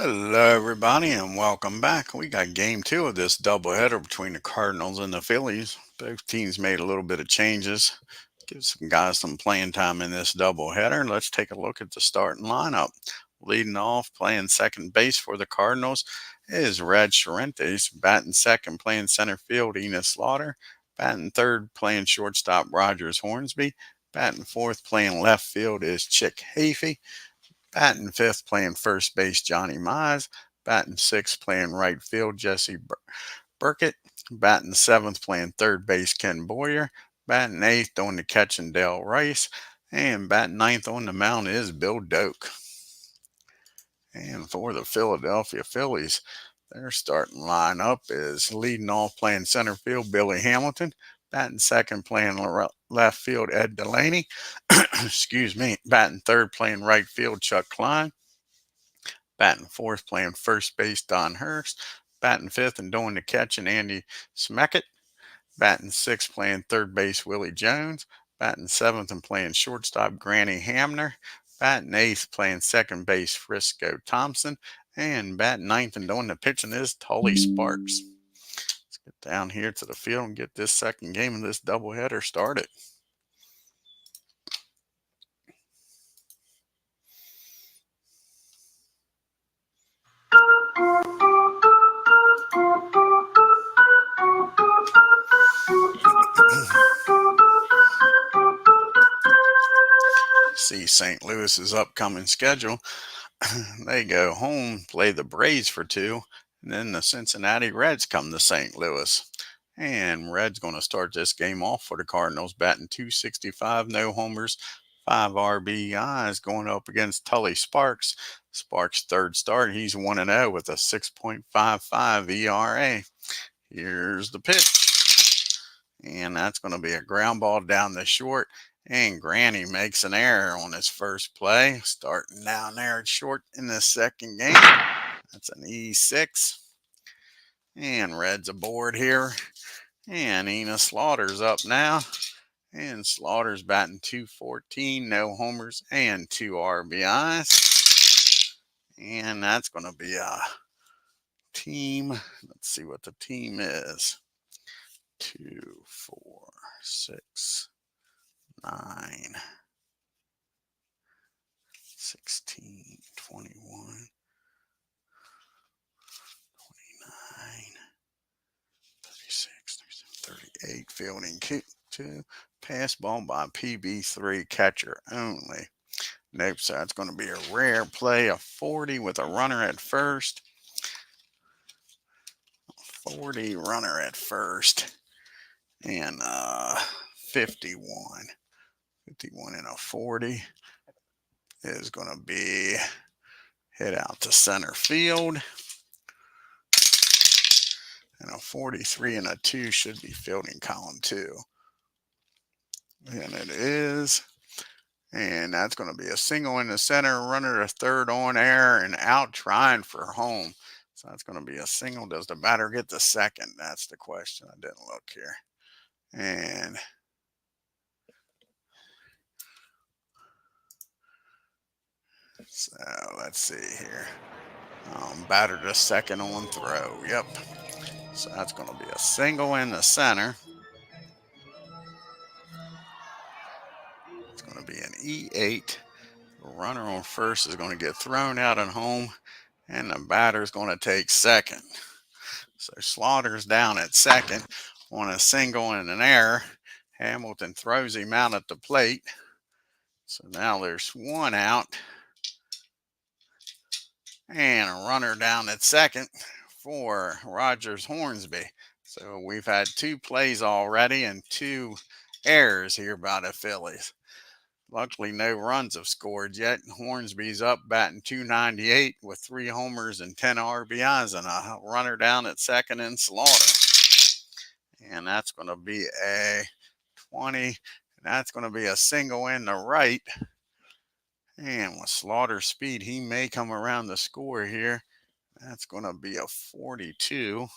Hello, everybody, and welcome back. We got game two of this doubleheader between the Cardinals and the Phillies. Both teams made a little bit of changes. Give some guys some playing time in this doubleheader. Let's take a look at the starting lineup. Leading off, playing second base for the Cardinals is Red Charentes. Batting second, playing center field, Enos Slaughter. Batting third, playing shortstop, Rogers Hornsby. Batting fourth, playing left field is Chick Hafey. Batting fifth, playing first base, Johnny Mize. Batting sixth, playing right field, Jesse Burkett. Batting seventh, playing third base, Ken Boyer. Batting eighth, on the catching, Dale Rice. And batting ninth on the mound is Bill DOAK. And for the Philadelphia Phillies, their starting lineup is leading off, playing center field, Billy Hamilton. Batting second, playing left field, Ed Delaney. Excuse me. Batting third, playing right field, Chuck Klein. Batting fourth, playing first base, Don Hurst. Batting fifth and doing the catching, Andy Smeckett. Batting sixth, playing third base, Willie Jones. Batting seventh and playing shortstop, Granny Hamner. Batting eighth, playing second base, Frisco Thompson. And batting ninth and doing the pitching is Tully Sparks. Let's get down here to the field and get this second game of this doubleheader started. See St. Louis's upcoming schedule. They go home, play the Braves for 2, and then the Cincinnati Reds come to St. Louis. And Reds going to start this game off for the Cardinals, batting .265, no homers, 5 RBIs, going up against Tully Sparks. Sparks' third start, he's 1-0 with a 6.55 ERA. Here's the pitch. And that's going to be a ground ball down the short. And Granny makes an error on his first play, starting down there at short in the second game. That's an E6. And Red's aboard here. And Enos Slaughter's up now. And Slaughter's batting .214, no homers, and 2 RBIs. And that's going to be a team. Let's see what the team is. 2, 4, 6, 9, 16, 21, 29, 36, 38. Fielding two. Pass ball by PB3, catcher only. Nope, so that's going to be a rare play. A 40 with a runner at first. 40 runner at first. And 51. 51 and a 40 is going to be hit out to center field. And a 43 and a 2 should be fielding column 2. And it is. And that's going to be a single in the center, runner to third on air and out trying for home. So that's going to be a single. Does the batter get the second? That's the question. I didn't look here. And so let's see here. Batter to second on throw. Yep. So that's going to be a single in the center. It's going to be an E8. The runner on first is going to get thrown out at home, and the batter is going to take second. So Slaughter's down at second on a single and an error. Hamilton throws him out at the plate. So now there's one out. And a runner down at second for Rogers Hornsby. So we've had 2 plays already and 2 errors here by the Phillies. Luckily, no runs have scored yet. Hornsby's up batting .298 with 3 homers and 10 RBIs and a runner down at second in Slaughter. And that's going to be a 20. And that's going to be a single in the right. And with Slaughter's speed, he may come around the score here. That's going to be a 42. We've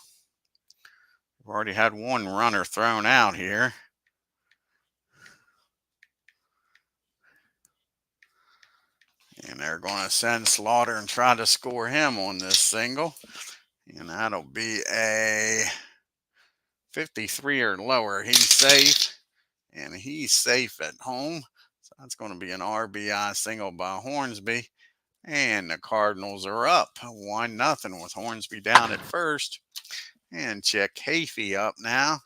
already had 1 runner thrown out here. And they're going to send Slaughter and try to score him on this single. And that'll be a 53 or lower. He's safe. And he's safe at home. So that's going to be an RBI single by Hornsby. And the Cardinals are up 1-0 with Hornsby down at first. And Chick Hafey up now.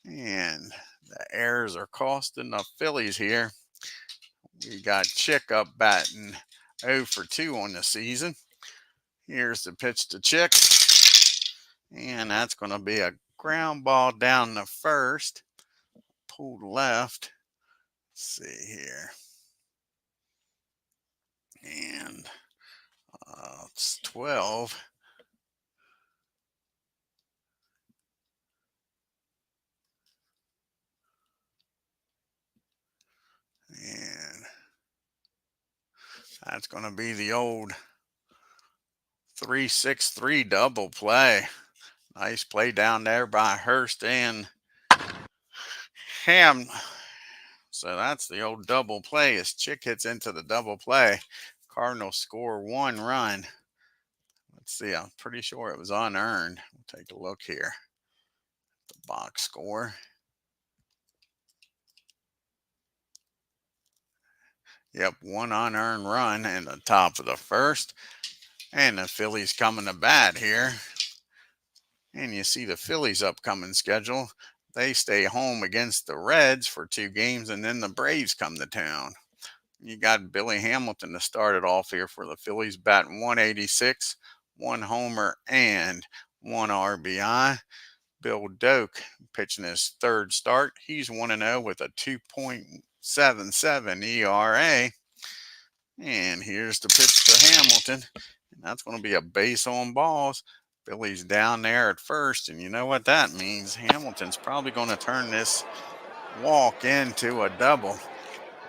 And the errors are costing the Phillies here. We got Chick up batting 0 for 2 on the season. Here's the pitch to Chick. And that's going to be a ground ball down the first. Pulled left. Let's see here. And it's 12. And that's going to be the old 3-6-3 double play. Nice play down there by Hurst and Ham. So that's the old double play as Chick hits into the double play. Cardinals score 1 run. Let's see, I'm pretty sure it was unearned. We'll take a look here. The box score. Yep, 1 unearned run in the top of the first. And the Phillies coming to bat here. And you see the Phillies' upcoming schedule. They stay home against the Reds for 2 games, and then the Braves come to town. You got Billy Hamilton to start it off here for the Phillies, batting 186, 1 homer, and 1 RBI. Bill DOAK pitching his 3rd start. He's 1-0 with a 2.77 ERA. And here's the pitch to Hamilton. And that's going to be a base on balls. Billy's down there at first, and you know what that means. Hamilton's probably going to turn this walk into a double.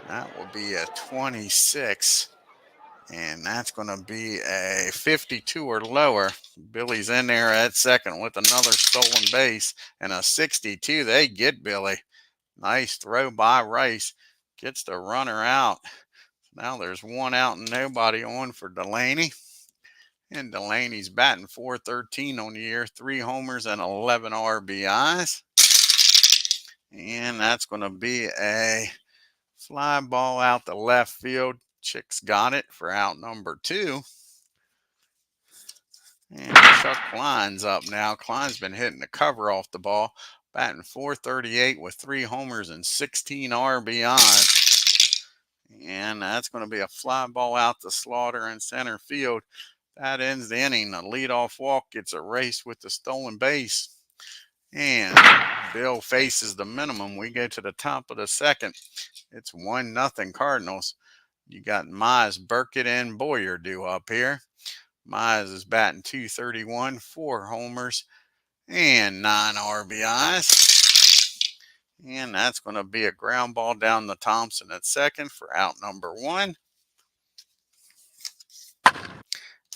That will be a 26, and that's going to be a 52 or lower. Billy's in there at second with another stolen base and a 62. They get Billy. Nice throw by Rice. Gets the runner out. Now there's 1 out and nobody on for Delaney. And Delaney's batting .413 on the year, 3 homers and 11 RBIs. And that's going to be a fly ball out the left field. Chick's got it for out number 2. And Chuck Klein's up now. Klein's been hitting the cover off the ball, batting .438 with 3 homers and 16 RBIs. And that's going to be a fly ball out to Slaughter in center field. That ends the inning. The leadoff walk gets erased with the stolen base. And Bill faces the minimum. We go to the top of the second. It's 1-0 Cardinals. You got Mize, Burkett, and Boyer due up here. Mize is batting .231, 4 homers, and 9 RBIs. And that's going to be a ground ball down the Thompson at second for out number 1.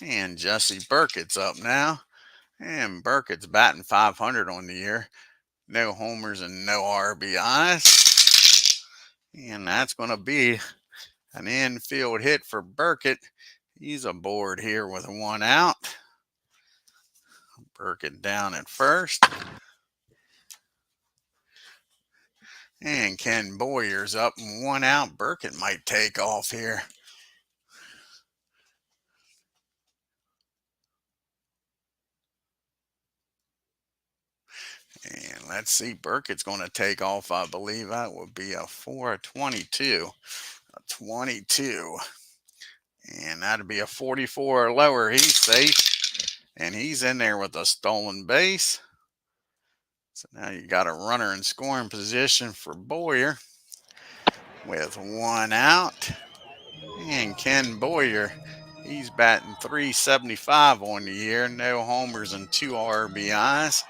And Jesse Burkett's up now. And Burkett's batting .500 on the year. No homers and no RBIs. And that's going to be an infield hit for Burkett. He's aboard here with 1 out. Burkett down at first. And Ken Boyer's up and 1 out. Burkett might take off here. And let's see, Burkett's going to take off. I believe that would be a 4-22. A 22. And that'd be a 44 or lower. He's safe. And he's in there with a stolen base. So now you got a runner in scoring position for Boyer with 1 out. And Ken Boyer, he's batting .375 on the year. No homers and 2 RBIs.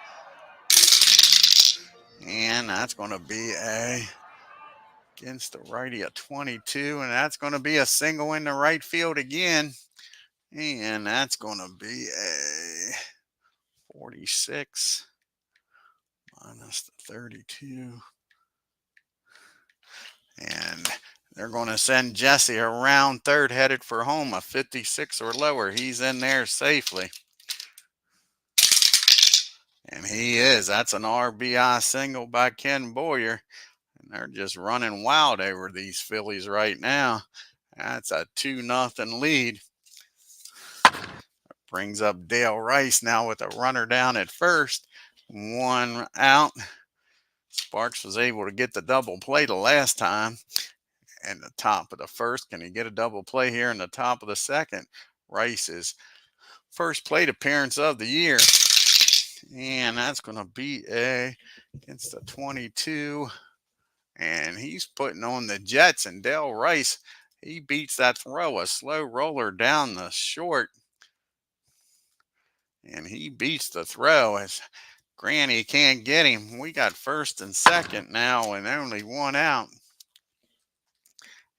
And that's going to be against the righty, a 22. And that's going to be a single in the right field again. And that's going to be a 46 minus the 32. And They're going to send Jesse around third, headed for home, a 56 or lower. He's in there safely. And he is. That's an RBI single by Ken Boyer. And they're just running wild over these Phillies right now. That's a 2-0 lead. Brings up Dale Rice now with a runner down at first. 1 out. Sparks was able to get the double play the last time. And the top of the first. Can he get a double play here in the top of the second? Rice's first plate appearance of the year. And that's going to be against the 22. And he's putting on the Jets. And Dale Rice, he beats that throw. A slow roller down the short. And he beats the throw as Granny can't get him. We got first and second now and only 1 out.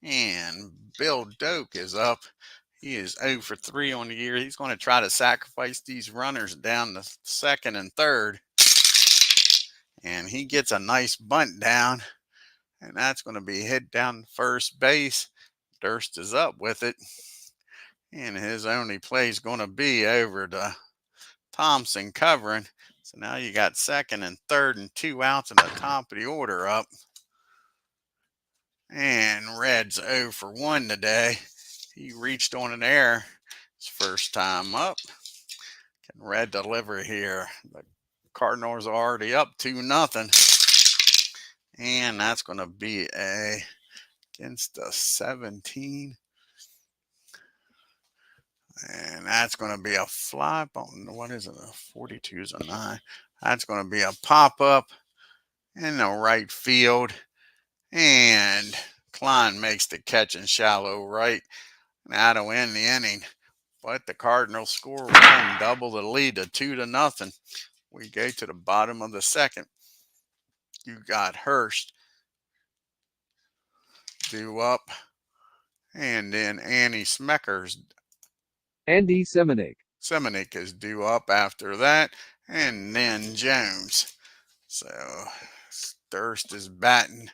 And Bill DOAK is up. He is 0 for 3 on the year. He's going to try to sacrifice these runners down to second and third. And he gets a nice bunt down. And that's going to be hit down first base. Durst is up with it. And his only play is going to be over to Thompson covering. So now you got second and third and 2 outs in the top of the order up. And Red's 0 for 1 today. He reached on an error his first time up. Can Red deliver here? The Cardinals are already up 2-0. And that's going to be against the 17. And that's going to be a fly ball. What is it? A 42 is a 9. That's going to be a pop-up in the right field. And Klein makes the catch in shallow right. And that'll end the inning. But the Cardinals score 1, double the lead to 2-0. We go to the bottom of the second. You got Hurst due up. And then Andy Smeckers. Andy Semenuk. Semenuk is due up after that. And then Jones. So Durst is batting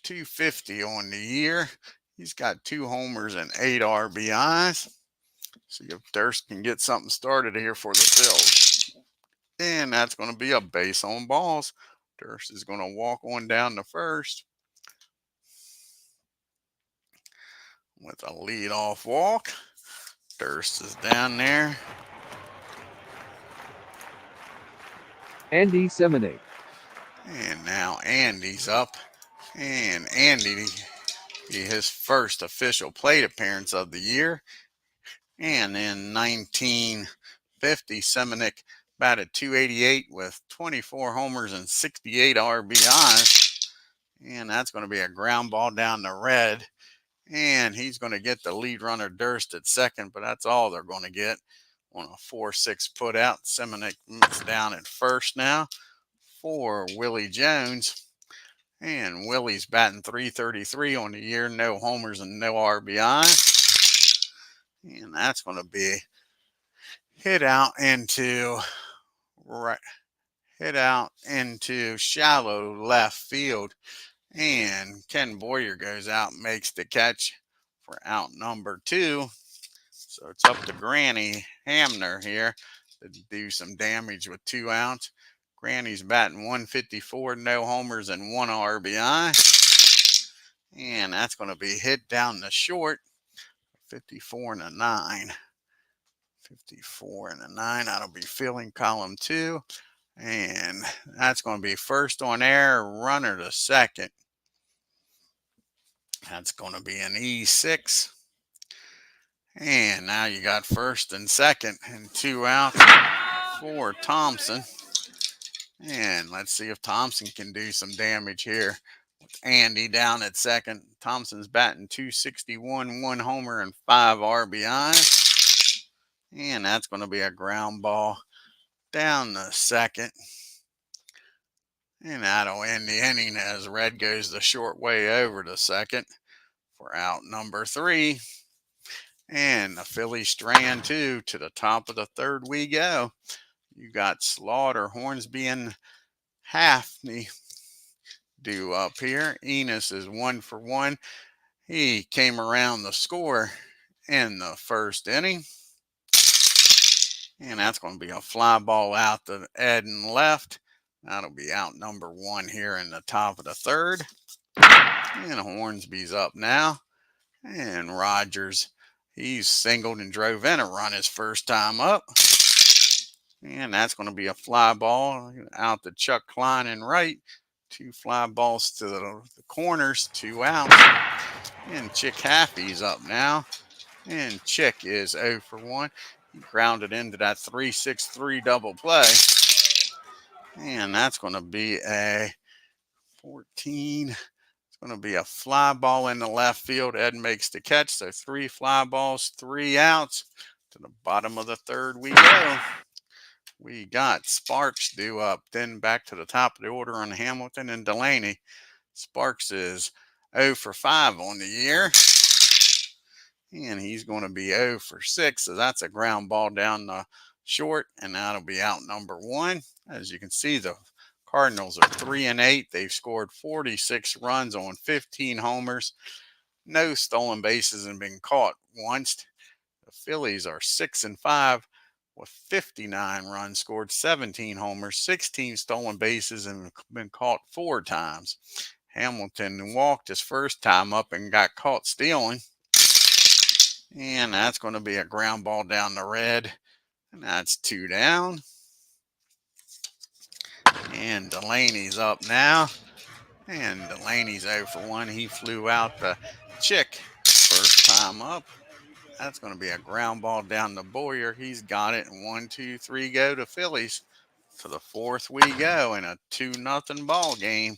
.250 on the year. He's got 2 homers and 8 RBIs. See if Durst can get something started here for the Phillies. And that's going to be a base on balls. Durst is going to walk on down to first with a leadoff walk. Durst is down there. Andy Semenuk. And now Andy's up. And Andy, his first official plate appearance of the year. And in 1950, Semenuk batted .288 with 24 homers and 68 RBIs. And that's going to be a ground ball down the red. And he's going to get the lead runner Durst at second, but that's all they're going to get on a 4-6 put out. Semenuk is down at first now for Willie Jones. And Willie's batting .333 on the year, no homers and no RBI. And that's going to be hit out into shallow left field. And Ken Boyer goes out and makes the catch for out number 2. So it's up to Granny Hamner here to do some damage with 2 outs. Granny's batting .154, no homers and 1 RBI. And that's going to be hit down the short. 54 and a 9. 54 and a 9. That'll be filling column 2. And that's going to be first on air, runner to second. That's going to be an E6. And now you got first and second and 2 outs for Thompson. And let's see if Thompson can do some damage here. With Andy down at second. Thompson's batting .261, 1 homer and 5 RBIs. And that's going to be a ground ball down the second. And that'll end the inning as Red goes the short way over to second for out number 3. And the Phillies strand 2 to the top of the third we go. You got Slaughter, Hornsby, and Haffney due up here. Enos is 1 for 1. He came around the score in the first inning. And that's going to be a fly ball out to Ed and left. That'll be out number 1 here in the top of the third. And Hornsby's up now. And Rogers, he's singled and drove in a run his first time up. And that's going to be a fly ball out to Chuck Klein and right. 2 fly balls to the corners, 2 outs. And Chick Happy's up now. And Chick is 0 for 1. He grounded into that 3-6-3 double play. And that's going to be a 14. It's going to be a fly ball in the left field. Ed makes the catch. So 3 fly balls, 3 outs. To the bottom of the third we go. We got Sparks due up. Then back to the top of the order on Hamilton and Delaney. Sparks is 0 for 5 on the year. And he's going to be 0 for 6. So that's a ground ball down the short. And that'll be out number 1. As you can see, the Cardinals are 3-8. They've scored 46 runs on 15 homers. No stolen bases have been caught once. The Phillies are 6-5 with 59 runs scored, 17 homers, 16 stolen bases, and been caught 4 times. Hamilton walked his first time up and got caught stealing. And that's going to be a ground ball down the red. And that's 2 down. And Delaney's up now. And Delaney's 0 for 1. He flew out the Chick first time up. That's going to be a ground ball down to Boyer. He's got it. And 1, 2, 3 go to Phillies. To the 4th we go in a 2-0 ball game.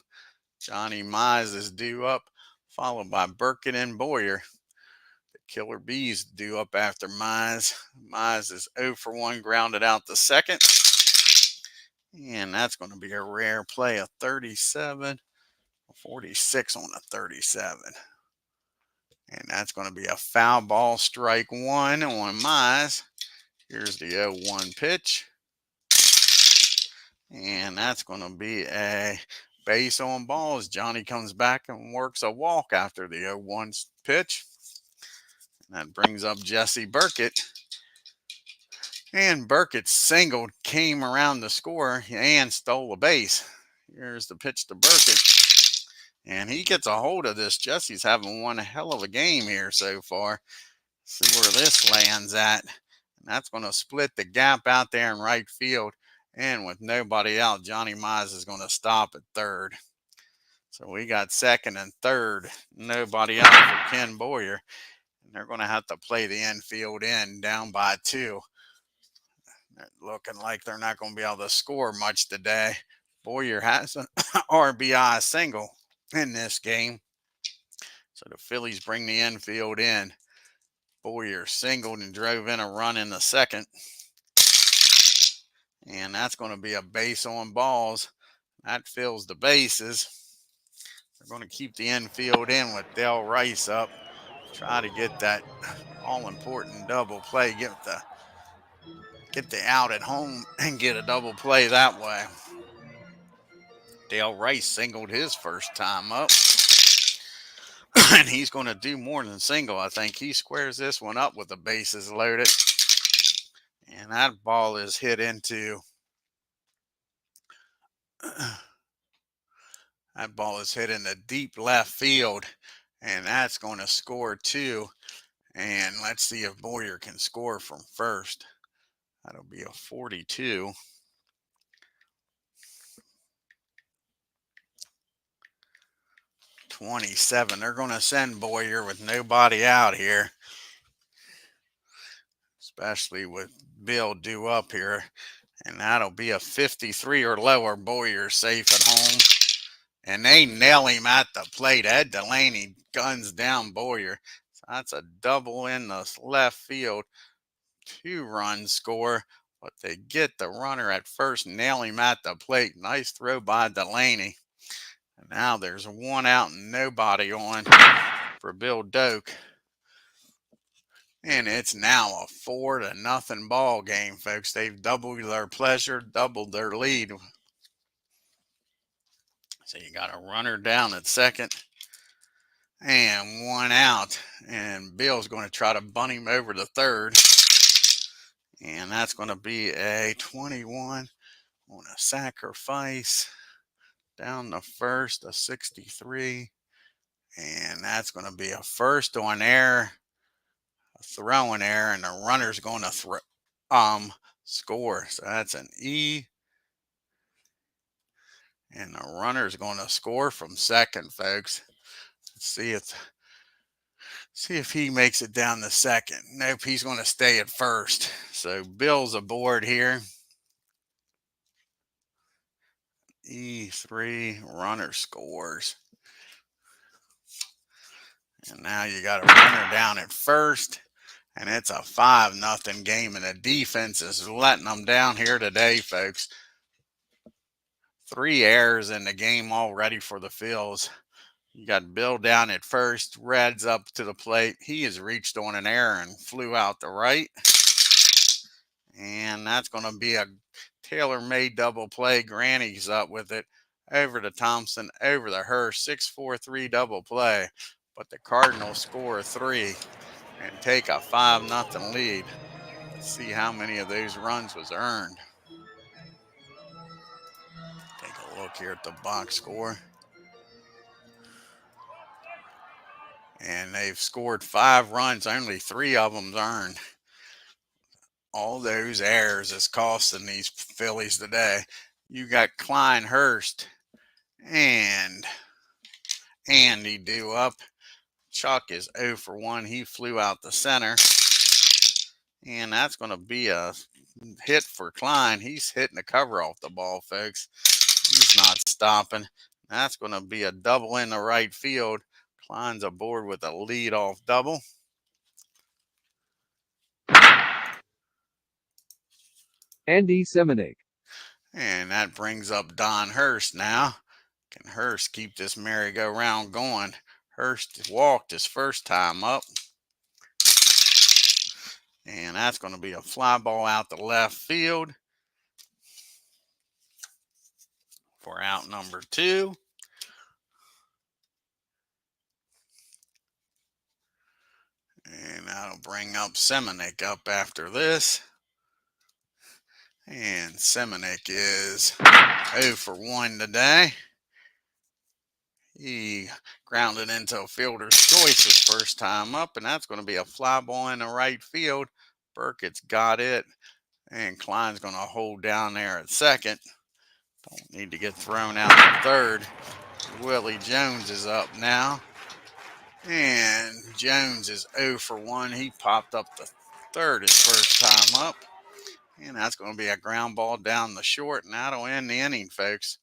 Johnny Mize is due up, followed by Burkett and Boyer. The Killer Bees due up after Mize. Mize is 0 for 1, grounded out the second. And that's going to be a rare play, a 37, 46 on a 37. And that's going to be a foul ball, strike 1 on Mize. Here's the 0-1 pitch. And that's going to be a base on balls. Johnny comes back and works a walk after the 0-1 pitch. And that brings up Jesse Burkett. And Burkett singled, came around the score, and stole a base. Here's the pitch to Burkett. And he gets a hold of this. Jesse's having one hell of a game here so far. See where this lands at. And that's going to split the gap out there in right field. And with nobody out, Johnny Mize is going to stop at third. So we got second and third. Nobody out for Ken Boyer. And they're going to have to play the infield in down by 2. They're looking like they're not going to be able to score much today. Boyer has an RBI single in this game. So the Phillies bring the infield in. Boyer singled and drove in a run in the second. And that's going to be a base on balls. That fills the bases. They're going to keep the infield in with Dale Rice up. Try to get that all-important double play. Get the out at home and get a double play that way. Dale Rice singled his first time up. And he's going to do more than single. I think he squares this one up with the bases loaded. And that ball is hit into deep left field. And that's going to score 2. And let's see if Boyer can score from first. That'll be a 42. .27. They're going to send Boyer with nobody out here, especially with Bill due up here. And that'll be a 53 or lower. Boyer safe at home. And they nail him at the plate. Ed Delaney guns down Boyer. So that's a double in the left field. 2-run score. But they get the runner at first, nail him at the plate. Nice throw by Delaney. And now there's 1 out and nobody on for Bill DOAK. And it's now a 4-0 ball game, folks. They've doubled their pleasure, doubled their lead. So you got a runner down at second. And one out. And Bill's going to try to bunt him over to third. And that's going to be a 21 on a sacrifice. Down the first, a 63. And that's going to be a first on error, a throwing error, and the runner's going to score. So that's an E. And the runner's going to score from second, folks. Let's see if he makes it down to second. Nope, he's going to stay at first. So Bill's aboard here. E3, runner scores. And now you got a runner down at first. And it's a 5-0 game. And the defense is letting them down here today, folks. 3 errors in the game already for the Phillies. You got Bill down at first. Red's up to the plate. He has reached on an error and flew out the right. And that's going to be a tailor-made double play. Granny's up with it. Over to Thompson, over to Hurst. 6-4-3 double play. But the Cardinals score 3 and take a 5-0 lead. Let's see how many of those runs was earned. Take a look here at the box score. And they've scored 5 runs. Only 3 of them's earned. All those errors is costing these Phillies today. You got Klein, Hurst, and Andy due up. Chuck is 0 for 1. He flew out the center. And that's going to be a hit for Klein. He's hitting the cover off the ball, folks. He's not stopping. That's going to be a double in the right field. Klein's aboard with a leadoff double. Andy Semenuk. And that brings up Don Hurst now. Can Hurst keep this merry-go-round going? Hurst walked his first time up. And that's going to be a fly ball out the left field for out number 2. And that'll bring up Semenuk up after this. And Semenuk is 0 for 1 today. He grounded into a fielder's choice his first time up, and that's going to be a fly ball in the right field. Burkett's got it, and Klein's going to hold down there at second. Don't need to get thrown out at third. Willie Jones is up now. And Jones is 0 for 1. He popped up the third his first time up. And that's going to be a ground ball down the short, and that'll end the inning, folks.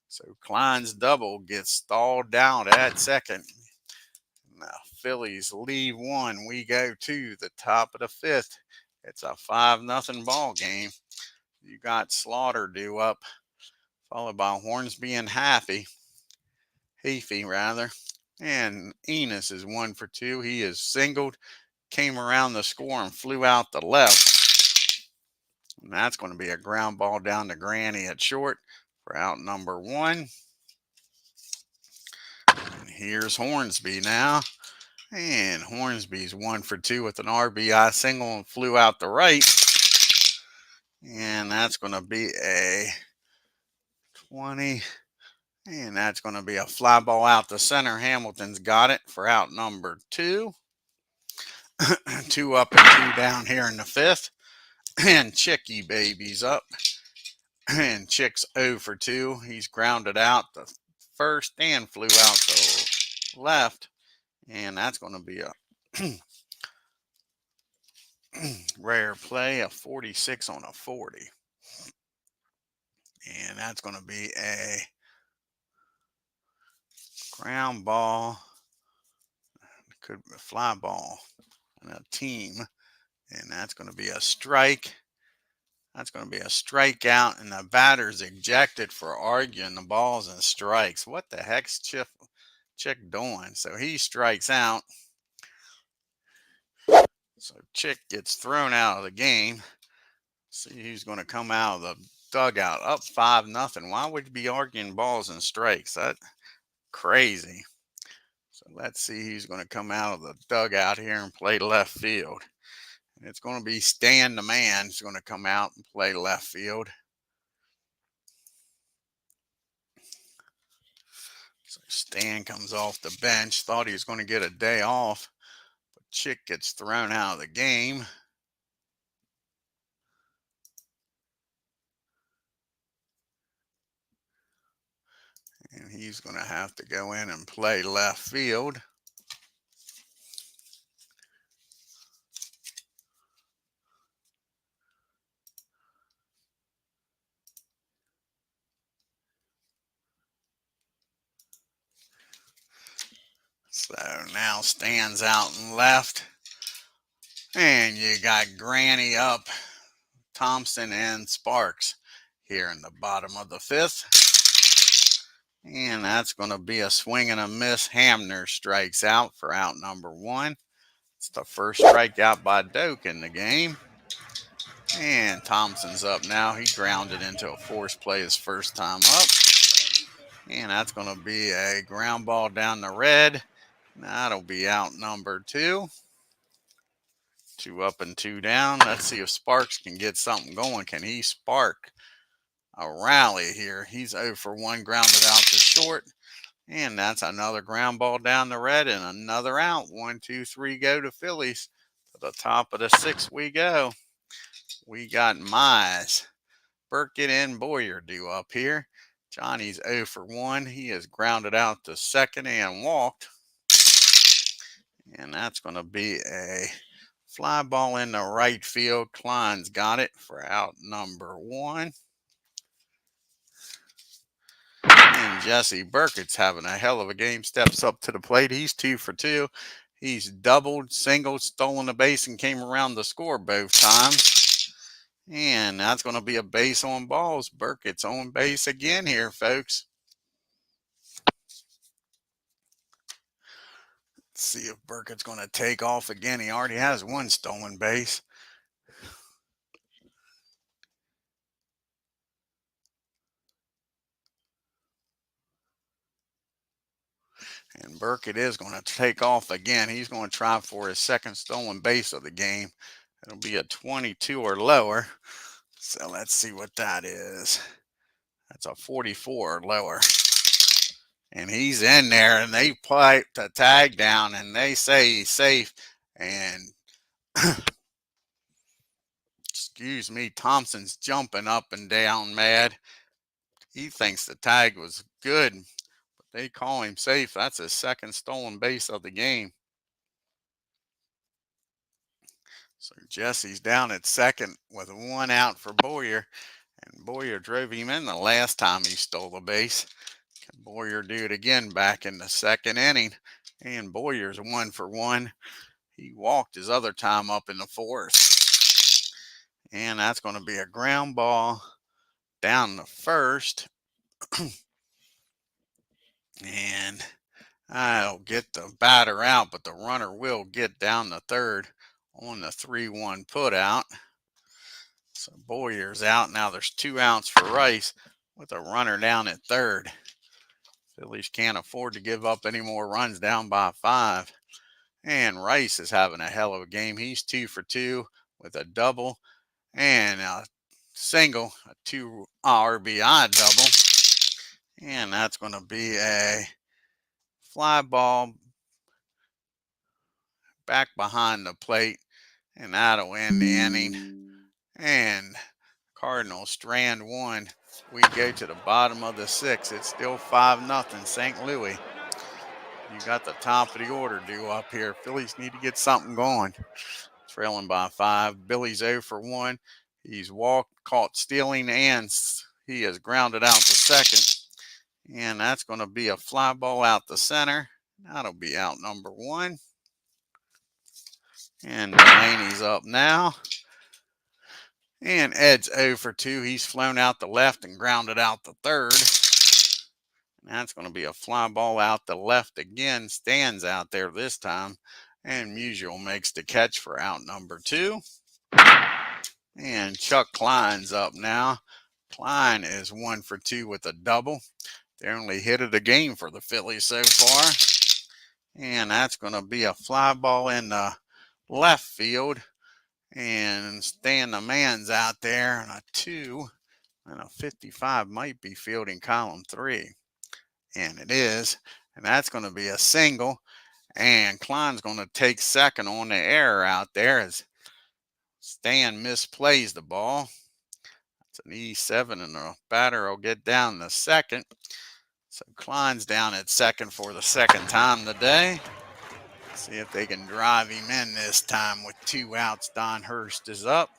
So Klein's double gets stalled down at second. Now Phillies leave 1. We go to the top of the 5th. It's a 5-0 ball game. You got Slaughter due up, followed by Hornsby and Heafy, and Enos is 1 for 2. He is singled, came around the score and flew out the left. And that's going to be a ground ball down to Granny at short for out number 1. And here's Hornsby now. And Hornsby's 1 for 2 with an RBI single and flew out the right. And that's going to be a 20. And that's going to be a fly ball out the center. Hamilton's got it for out number 2. 2 up and 2 down here in the 5th. And Chicky Baby's up. And Chick's 0 for 2. He's grounded out the first and flew out the left. And that's going to be a rare play, a 46 on a 40. And that's going to be a ground ball. Could be a fly ball and a team. And that's going to be a strike. That's going to be a strikeout, and the batter's ejected for arguing the balls and strikes. What the heck's Chick doing? So he strikes out. So Chick gets thrown out of the game. See who's going to come out of the dugout. Up 5-0. Why would you be arguing balls and strikes? That's crazy. So let's see who's going to come out of the dugout here and play left field. And it's going to be Stan the man who's going to come out and play left field. So Stan comes off the bench, thought he was going to get a day off, but Chick gets thrown out of the game. And he's going to have to go in and play left field. So now Stan's out and left. And you got Granny up, Thompson and Sparks here in the bottom of the fifth. And that's going to be a swing and a miss. Hamner strikes out for out number one. It's the first strikeout by DOAK in the game. And Thompson's up now. He grounded into a force play his first time up. And that's going to be a ground ball down the red. That'll be out number two. 2 up and 2 down. Let's see if Sparks can get something going. Can he spark a rally here? He's 0 for 1, grounded out to short. And that's another ground ball down the red and another out. 1, 2, 3 go to Phillies. To the top of the 6th we go. We got Mize, Burkett, and Boyer due up here. Johnny's 0 for 1. He is grounded out to second and walked. And that's going to be a fly ball in the right field. Klein's got it for out number one. And Jesse Burkett's having a hell of a game. Steps up to the plate. He's 2 for 2. He's doubled, singled, stolen a base, and came around to score both times. And that's going to be a base on balls. Burkett's on base again here, folks. Let's see if Burkett's going to take off again. He already has 1 stolen base. And Burkett is going to take off again. He's going to try for his 2nd stolen base of the game. It'll be a 22 or lower. So let's see what that is. That's a 44 or lower. And he's in there, and they put the tag down, and they say he's safe. And excuse me, Thompson's jumping up and down mad. He thinks the tag was good, but they call him safe. That's his 2nd stolen base of the game. So Jesse's down at second with 1 out for Boyer. And Boyer drove him in the last time he stole a base. Can Boyer do it again back in the 2nd inning? And Boyer's 1 for 1. He walked his other time up in the 4th. And that's going to be a ground ball down the 1st. And I'll get the batter out, but the runner will get down the 3rd on the 3-1 put out. So Boyer's out. Now there's 2 outs for Rice with a runner down at 3rd. Phillies can't afford to give up any more runs, down by 5. And Rice is having a hell of a game. He's 2 for 2 with a double and a single, a 2 RBI double. And that's going to be a fly ball back behind the plate. And that'll end the inning. And Cardinals strand 1. We go to the bottom of the 6th. It's still 5-0 St. Louis. You got the top of the order due up here. Phillies need to get something going. Trailing by 5. Billy's 0 for 1. He's walked, caught stealing, and he is grounded out to second. And that's going to be a fly ball out the center. That'll be out number 1. And Delaney's up now. And Ed's 0 for 2. He's flown out the left and grounded out the 3rd. And that's going to be a fly ball out the left again. Stands out there this time. And Musial makes the catch for out number 2. And Chuck Klein's up now. Klein is 1 for 2 with a double. They only hit it a game for the Phillies so far. And that's going to be a fly ball in the left field. And Stan the man's out there, and a 2 and a 55 might be fielding column 3. And it is. And that's going to be a single. And Klein's going to take second on the error out there as Stan misplays the ball. It's an E7, and the batter will get down to second. So Klein's down at second for the second time today. See if they can drive him in this time with 2 outs. Don Hurst is up.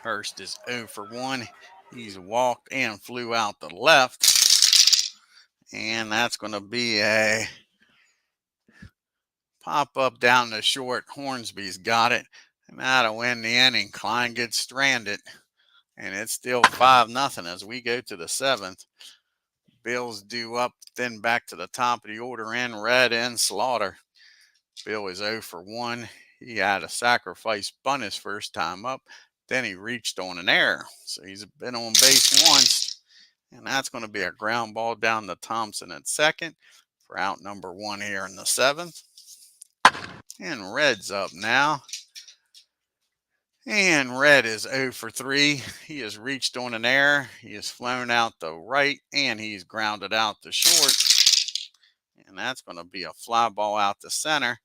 Hurst is 0 for 1. He's walked and flew out the left. And that's going to be a pop up down the short. Hornsby's got it. And that'll win the inning. Klein gets stranded. And it's still 5-0 as we go to the 7th. Bill's due up, then back to the top of the order in Red and Slaughter. Bill is 0 for 1. He had a sacrifice bunt his first time up. Then he reached on an error. So he's been on base once. And that's going to be a ground ball down to Thompson at second for out number 1 here in the 7th. And Red's up now. And Red is 0 for 3. He has reached on an error. He has flown out the right, and he's grounded out the short. And that's going to be a fly ball out to center.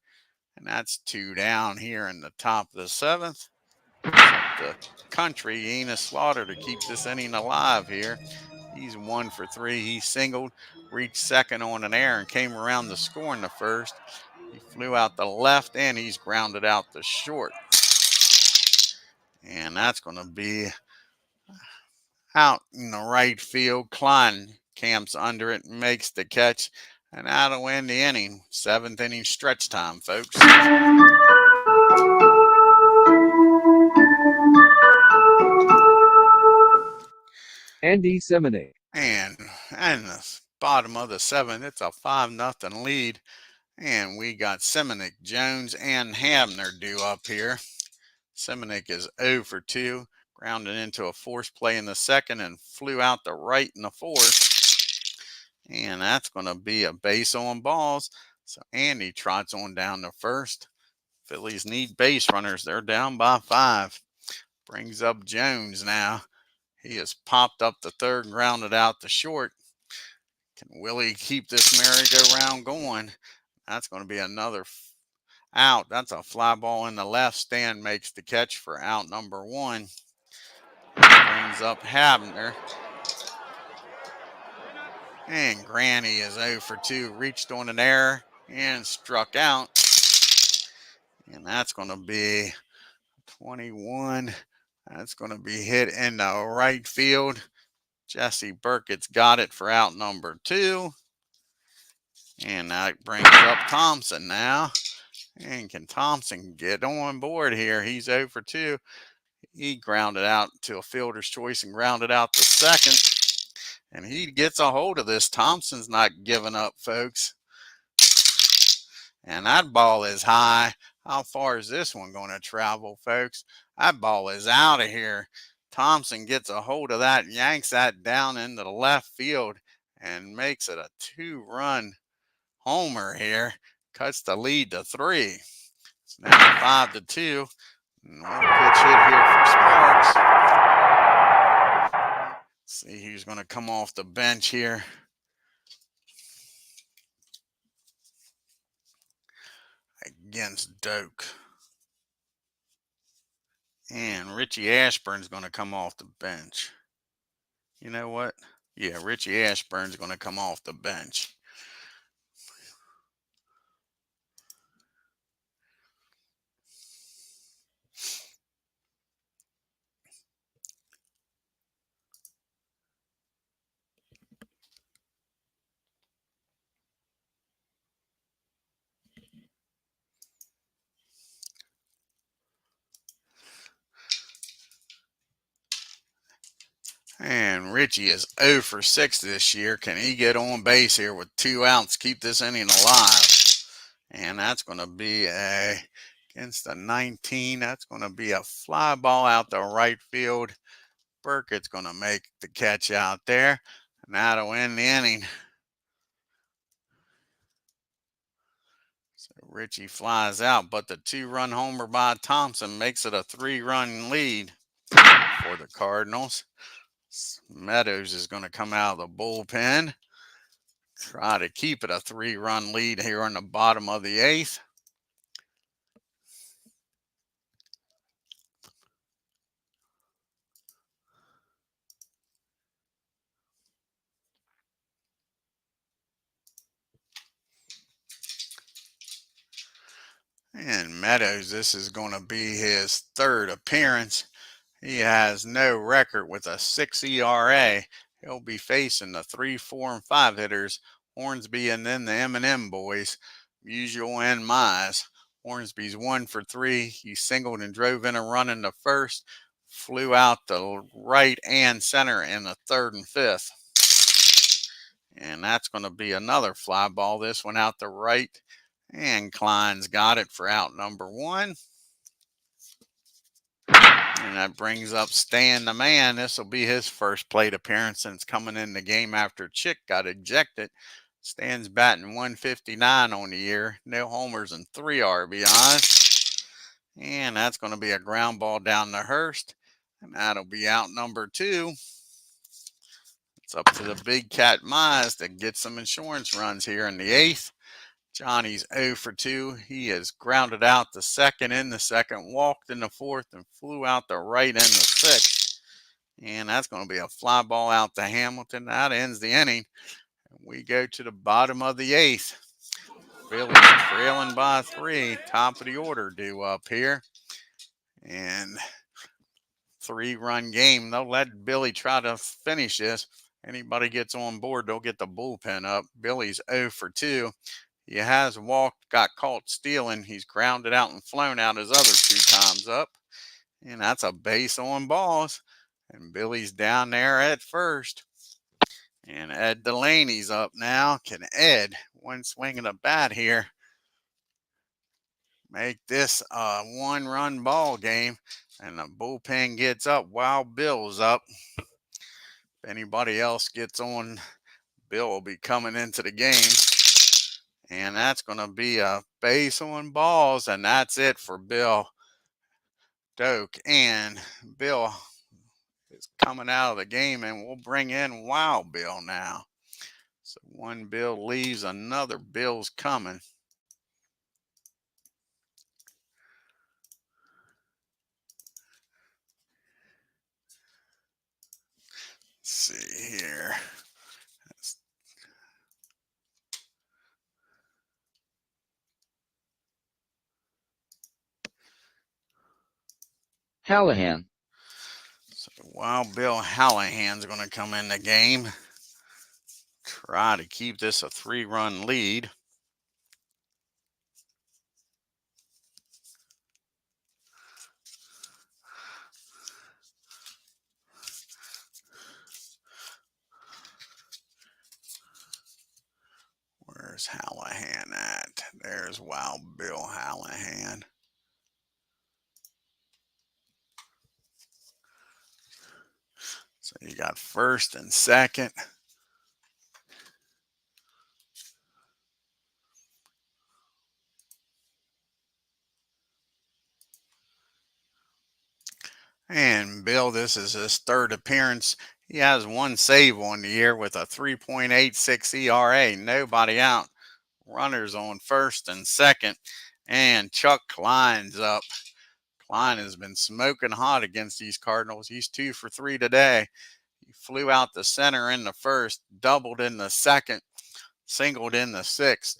And that's 2 down here in the top of the 7th. The country, Enos Slaughter, to keep this inning alive here. He's 1 for 3. He singled, reached second on an error, and came around to score in the first. He flew out the left, and he's grounded out the short. And that's going to be out in the right field. Klein camps under it and makes the catch. And that'll win the inning. 7th inning stretch time, folks. Andy Seminade. And in the bottom of the 7th, it's a 5-0 lead. And we got Seminick, Jones, and Hamner due up here. Seminick is 0 for 2, grounded into a force play in the second and flew out the right in the fourth. And that's going to be a base on balls. So Andy trots on down to first. Phillies need base runners. They're down by 5. Brings up Jones now. He has popped up the third and grounded out the short. Can Willie keep this merry-go-round going? That's going to be another out. That's a fly ball in the left. Stan makes the catch for out number 1. Brings up Habner. And Granny is 0 for 2. Reached on an error and struck out. And that's going to be 21. That's going to be hit in the right field. Jesse Burkett's got it for out number 2. And that brings up Thompson now. And can Thompson get on board here? He's 0 for 2. He grounded out to a fielder's choice and grounded out the second. And he gets a hold of this. Thompson's not giving up, folks. And that ball is high. How far is this one going to travel, folks? That ball is out of here. Thompson gets a hold of that, yanks that down into the left field, and makes it a 2-run homer here. Cuts the lead to 3. It's now 5-2. And we'll pitch hit here for Sparks. See who's going to come off the bench here. Against DOAK. And Richie Ashburn's going to come off the bench. You know what? Yeah, Richie Ashburn's going to come off the bench. And Richie is 0 for 6 this year. Can he get on base here with 2 outs, keep this inning alive? And that's going to be against the 19. That's going to be a fly ball out the right field. Burkett's going to make the catch out there. And that'll end the inning. Richie flies out, but the 2-run homer by Thompson makes it a 3-run lead for the Cardinals. Meadows is going to come out of the bullpen, try to keep it a 3-run lead here in the bottom of the 8th. And Meadows, this is going to be his 3rd appearance. He has no record with a 6 ERA. He'll be facing the 3, 4, and 5 hitters, Hornsby and then the M&M boys, Musial and Mize. Hornsby's 1 for 3. He singled and drove in a run in the 1st, flew out the right and center in the 3rd and 5th. And that's going to be another fly ball. This one out the right. And Klein's got it for out number 1. And that brings up Stan the Man. This will be his first plate appearance since coming in the game after Chick got ejected. Stan's batting 159 on the year. No homers and 3 RBIs. And that's going to be a ground ball down to Hurst. And that'll be out number 2. It's up to the big cat Mize to get some insurance runs here in the 8th. Johnny's 0 for 2. He has grounded out the 2nd in the 2nd, walked in the 4th, and flew out the right in the 6th. And that's going to be a fly ball out to Hamilton. That ends the inning. We go to the bottom of the 8th. Phillies trailing by 3. Top of the order due up here. And 3-run game. They'll let Billy try to finish this. Anybody gets on board, they'll get the bullpen up. Billy's 0 for 2. He has walked, got caught stealing. He's grounded out and flown out his other 2 times up. And that's a base on balls. And Billy's down there at first. And Ed Delaney's up now. Can Ed, one swing of the bat here, make this a 1-run ball game? And the bullpen gets up while Bill's up. If anybody else gets on, Bill will be coming into the game. And that's going to be a base on balls. And that's it for Bill DOAK. And Bill is coming out of the game. And we'll bring in Wild Bill now. So one Bill leaves, another Bill's coming. Let's see here. Hallahan. So Wild Bill Hallahan's going to come in the game. Try to keep this a 3-run lead. Where's Hallahan at? There's Wild Bill Hallahan. So you got 1st and 2nd. And Bill, this is his 3rd appearance. He has 1 save on the year with a 3.86 ERA. Nobody out. Runners on 1st and 2nd. And Chuck Klein's up. Klein has been smoking hot against these Cardinals. He's 2 for 3 today. He flew out the center in the 1st, doubled in the 2nd, singled in the 6th.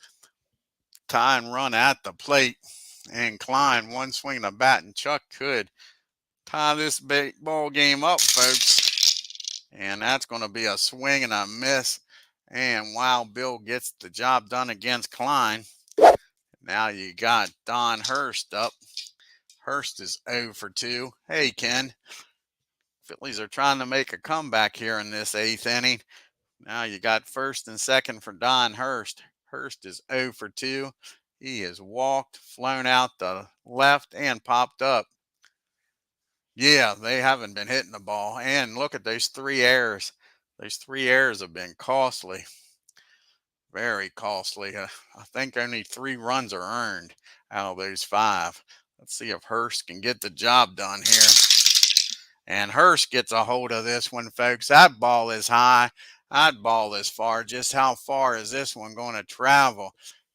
Tying run at the plate. And Klein, one swing of the bat, and Chuck could tie this ball game up, folks. And that's going to be a swing and a miss. And Wild Bill gets the job done against Klein. Now you got Don Hurst up. Hurst is 0 for 2. Hey, Ken. Phillies are trying to make a comeback here in this 8th inning. Now you got 1st and 2nd for Don Hurst. Hurst is 0 for 2. He has walked, flown out the left, and popped up. Yeah, they haven't been hitting the ball. And look at those 3 errors. Those 3 errors have been costly. Very costly. I think only 3 runs are earned out of those 5. Let's see if Hurst can get the job done here. And Hurst gets a hold of this one, folks. That ball is high. That ball is far. Just how far is this one going to travel?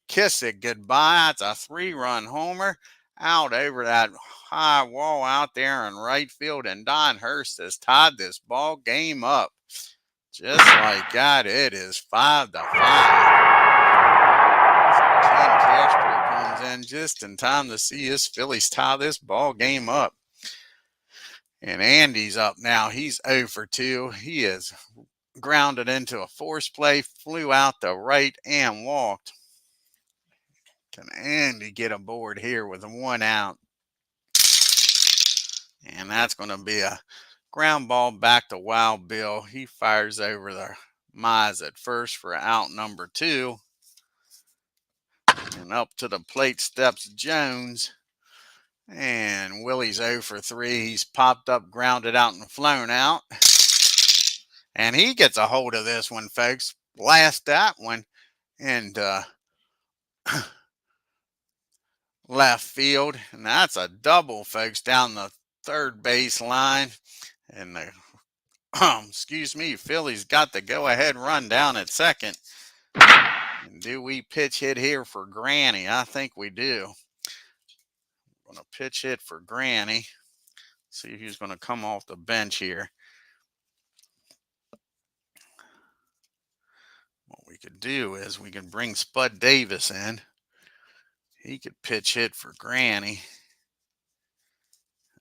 Kiss it goodbye. It's a 3-run homer out over that high wall out there in right field. And Don Hurst has tied this ball game up. Just like that, it is 5-5. Ken Castro comes in just in time to see his Phillies tie this ball game up. And Andy's up now. He's 0 for 2. He is grounded into a force play, flew out to right and walked. Can Andy get aboard here with 1 out? And that's going to be a ground ball back to Wild Bill. He fires over the Mize at first for out number 2. And up to the plate steps Jones. And Willie's 0 for 3. He's popped up, grounded out, and flown out. And he gets a hold of this one, folks. Blast that one. And left field. And that's a double, folks, down the third base line. And the excuse me, Phillies got the go-ahead run down at second. And do we pitch hit here for Granny? I think we do. I'm going to pitch hit for Granny. See who's going to come off the bench here. What we could do is we can bring Spud Davis in. He could pitch hit for Granny.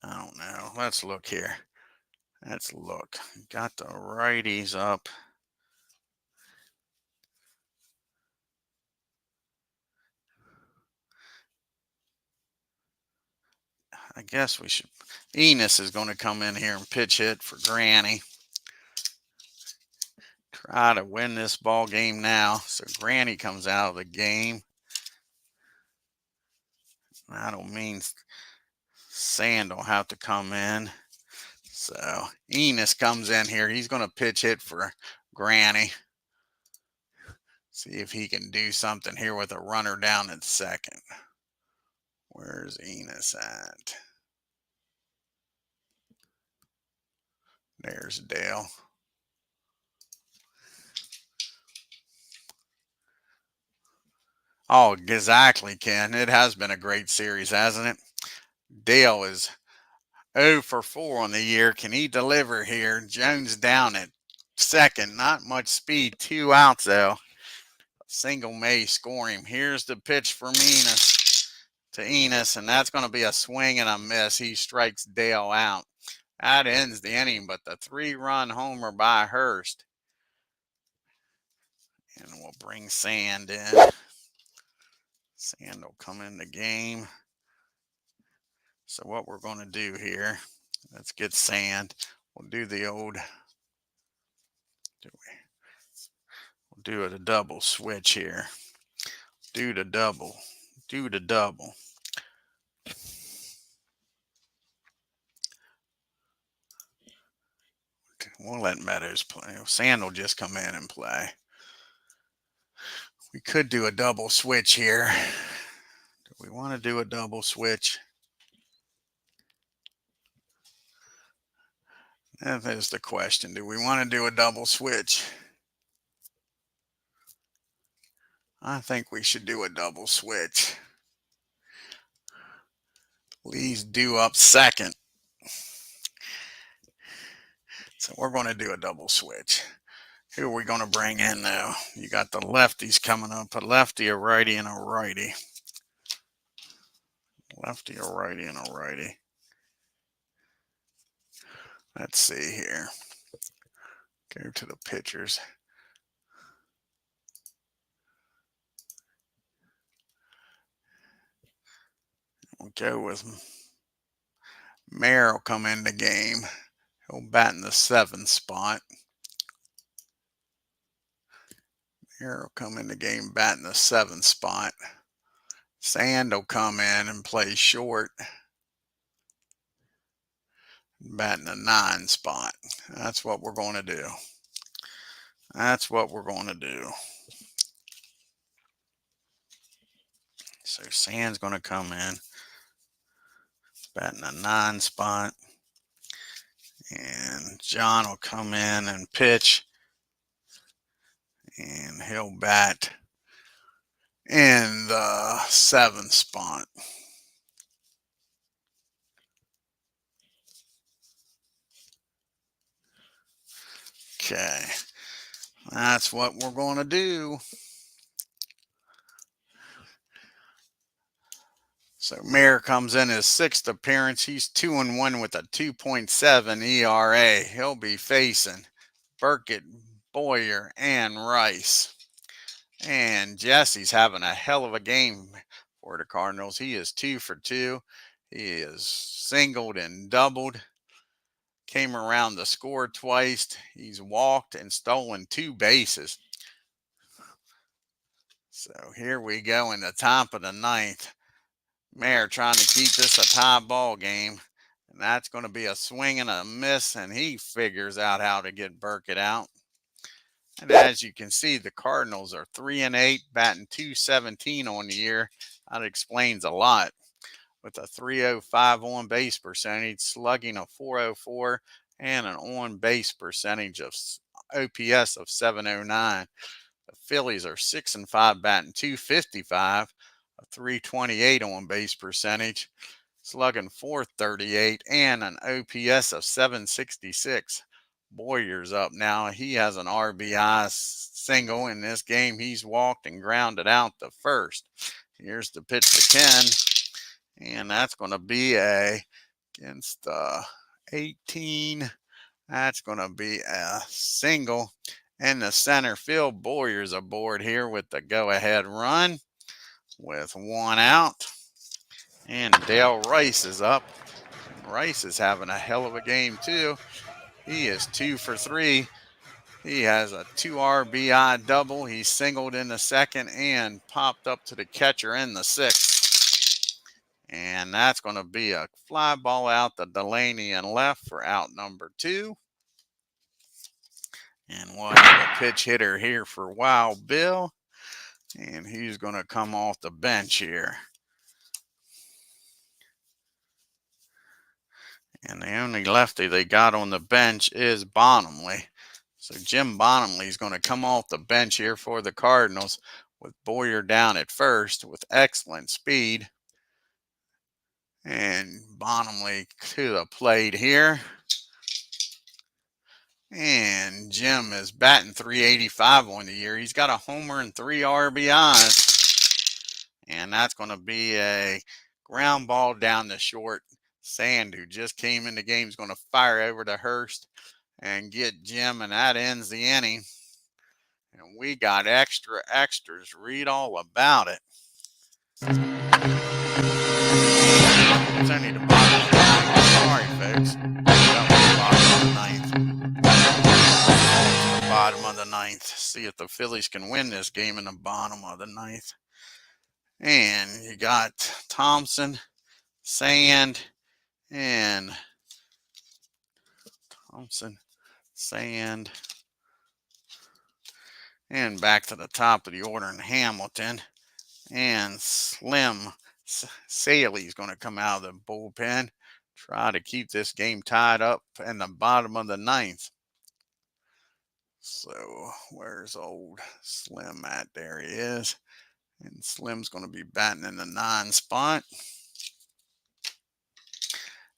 I don't know. Let's look here. Let's look. Got the righties up. I guess we should. Enos is going to come in here and pitch hit for Granny. Try to win this ball game now. So Granny comes out of the game. I don't mean Sand will have to come in. So Enos comes in here. He's going to pitch hit for Granny. See if he can do something here with a runner down at second. Where's Enos at? There's Dale. Oh, exactly, Ken. It has been a great series, hasn't it? Dale is 0 for 4 on the year. Can he deliver here? Jones down at second. Not much speed. 2 outs, though. Single may score him. Here's the pitch from Enos to Enos, and that's going to be a swing and a miss. He strikes Dale out. That ends the inning, but the 3-run homer by Hurst. And we'll bring Sand in. Sand will come in the game. So what we're going to do here, let's get Sand. We'll do the old, we'll do it a double switch here. Do the double. We'll let Meadows play. Sand will just come in and play. We could do a double switch here. Do we want to do a double switch? That is the question. Do we want to do a double switch? I think we should do a double switch. Lee's due up second. So we're going to do a double switch. Who are we going to bring in now? You got the lefties coming up. A lefty, a righty, and a righty. Lefty, a righty, and a righty. Let's see here. Go to the pitchers. We'll go with Mayer will come in the game. He'll bat in the 7th spot. Mayer will come in the game, bat in the 7th spot. Sand will come in and play short. Bat in the 9 spot. That's what we're going to do. That's what we're going to do. So Sand's going to come in, batting a 9 spot. And John will come in and pitch. And he'll bat in the 7th spot. Okay, that's what we're going to do. So Mayer comes in his 6th appearance. He's 2-1 with a 2.7 ERA. He'll be facing Burkett, Boyer, and Rice. And Jesse's having a hell of a game for the Cardinals. He is 2 for 2. He is singled and doubled. Came around to score twice. He's walked and stolen 2 bases. So here we go in the top of the 9th. Mayer trying to keep this a tie ball game. And that's going to be a swing and a miss. And he figures out how to get Burkett out. And as you can see, the Cardinals are 3-8, batting .217 on the year. That explains a lot. With a .305 on base percentage, slugging of .404, and an on base percentage of OPS of .709. The Phillies are 6-5, batting .255, a .328 on base percentage, slugging .438, and an OPS of .766. Boyer's up now. He has an RBI single in this game. He's walked and grounded out the first. Here's the pitch to Ken, and that's going to be against 18. That's going to be a single in the center field. Boyer's aboard here with the go-ahead run with 1 out. And Dale Rice is up. Rice is having a hell of a game too. He is 2 for 3. He has a 2 RBI double. He singled in the 2nd and popped up to the catcher in the 6th. And that's going to be a fly ball out to Delaney and left for out number 2. And we'll have a pitch hitter here for Wild Bill. And he's going to come off the bench here. And the only lefty they got on the bench is Bonham. So Jim Bonham is going to come off the bench here for the Cardinals with Boyer down at first with excellent speed. And Bonham to the plate here. And Jim is batting .385 on the year. He's got a homer and 3 RBIs. And that's going to be a ground ball down the short. Sand, who just came in the game, is going to fire over to Hurst and get Jim, and that ends the inning. And we got extras. Read all about it. It's only the bottom of the 9th. Sorry, folks. That was the bottom of the 9th. The bottom of the 9th. See if the Phillies can win this game in the bottom of the 9th. And you got Thompson, Sand, and Thompson, Sand, and back to the top of the order in Hamilton. And Slim Saley is going to come out of the bullpen, try to keep this game tied up in the bottom of the 9th. So where's old Slim at? There he is. And Slim's going to be batting in the 9 spot.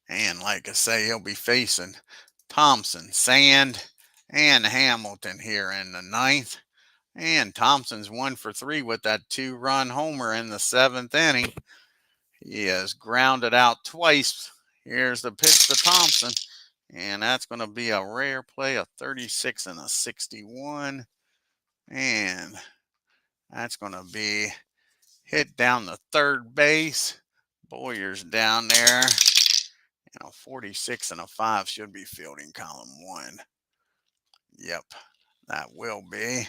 And like I say, he'll be facing Thompson, Sand, and Hamilton here in the 9th. And Thompson's 1 for 3 with that 2-run homer in the 7th inning. He has grounded out twice. Here's the pitch to Thompson. And that's going to be a rare play, a 36 and a 61. And that's going to be hit down the 3rd base. Boyer's down there. 46 and a 5 should be fielding column 1. Yep, that will be.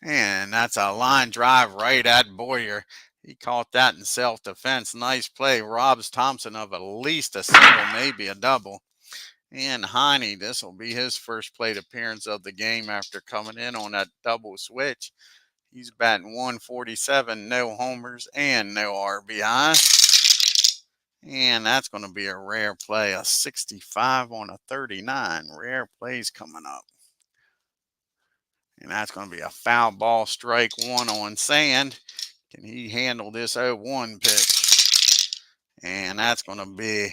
And that's a line drive right at Boyer. He caught that in self-defense. Nice play. Robs Thompson of at least a single, maybe a double. And Heine, this will be his first plate appearance of the game after coming in on that double switch. He's batting 147, no homers and no RBIs. And that's going to be a rare play, a 65 on a 39. Rare plays coming up. And that's going to be a foul ball, strike one on Sand. Can he handle this 0-1 pitch? And that's going to be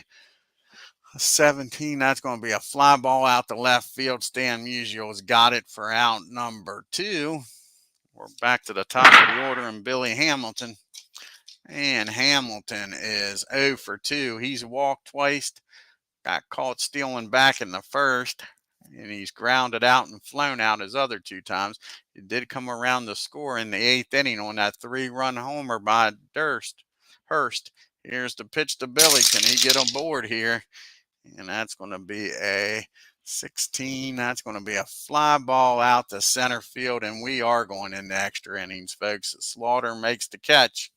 a 17. That's going to be a fly ball out the left field. Stan Musial's got it for out number 2. We're back to the top of the order and Billy Hamilton. And Hamilton is 0 for 2. He's walked twice, got caught stealing back in the first, and he's grounded out and flown out his other 2 times. It did come around to score in the 8th inning on that 3-run homer by Hurst. Here's the pitch to Billy. Can he get on board here? And that's going to be a 16. That's going to be a fly ball out to center field, and we are going into extra innings, folks. Slaughter makes the catch,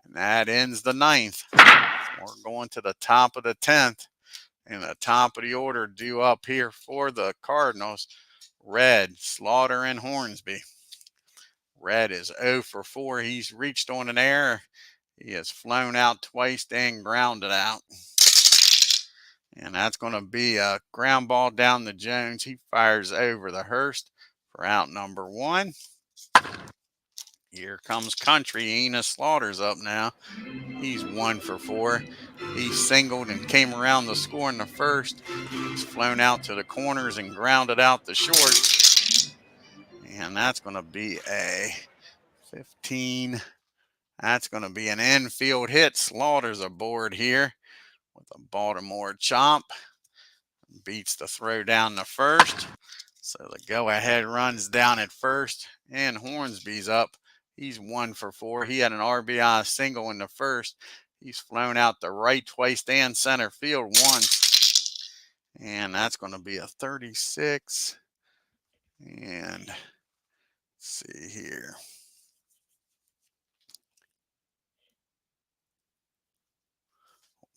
and that ends the 9th. We're going to the top of the 10th, and the top of the order due up here for the Cardinals. Red, Slaughter, and Hornsby. Red is 0 for 4. He's reached on an error. He has flown out twice and grounded out. And that's going to be a ground ball down to Jones. He fires over the Hurst for out number 1. Here comes Country. Enos Slaughter's up now. He's 1 for 4. He singled and came around to score in the first. He's flown out to the corners and grounded out the short. And that's going to be a 15. That's going to be an infield hit. Slaughter's aboard here with a Baltimore chop. Beats the throw down the first. So the go-ahead runs down at first. And Hornsby's up. He's 1 for 4. He had an RBI single in the first. He's flown out to right twice and center field once. And that's going to be a 36. And let's see here.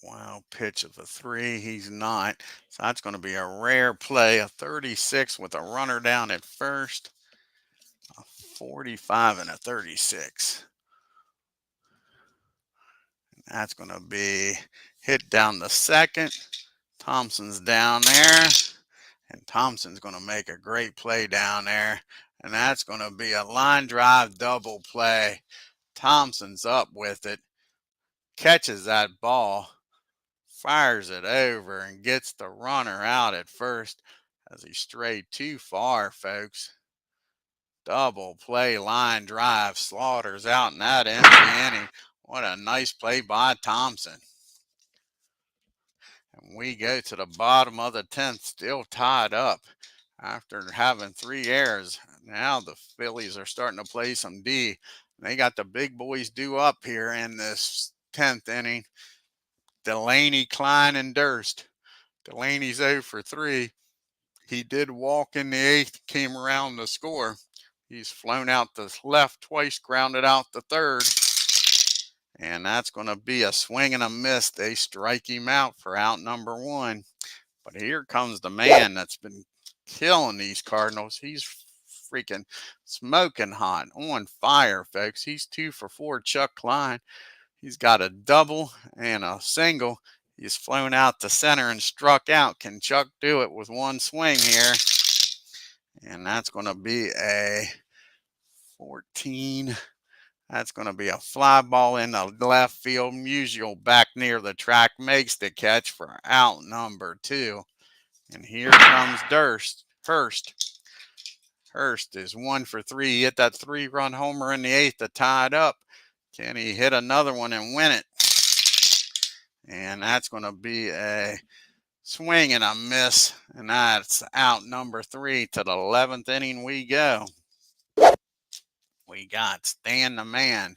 Wow, pitch of a 3. He's not. So that's going to be a rare play, a 36 with a runner down at first, a 45 and a 36. That's going to be hit down the second. Thompson's down there, and Thompson's going to make a great play down there, and that's going to be a line drive double play. Thompson's up with it, catches that ball, fires it over, and gets the runner out at first as he strayed too far, folks. Double play line drive. Slaughter's out in that empty inning. What a nice play by Thompson. And we go to the bottom of the 10th, still tied up after having 3 errors. Now the Phillies are starting to play some D. They got the big boys due up here in this 10th inning. Delaney, Klein, and Durst. Delaney's 0 for 3. He did walk in the 8th, came around to score. He's flown out the left twice, grounded out the third. And that's going to be a swing and a miss. They strike him out for out number 1. But here comes the man that's been killing these Cardinals. He's freaking smoking hot, on fire, folks. He's 2 for 4, Chuck Klein. He's got a double and a single. He's flown out to center and struck out. Can Chuck do it with one swing here? And that's going to be a 14. That's going to be a fly ball in the left field. Musial back near the track makes the catch for out number 2. And here comes Hurst. Hurst is 1 for 3. He hit that 3-run homer in the 8th to tie it up. Can he hit another one and win it? And that's going to be a swing and a miss. And that's out number 3. To the 11th inning we go. We got Stan the Man,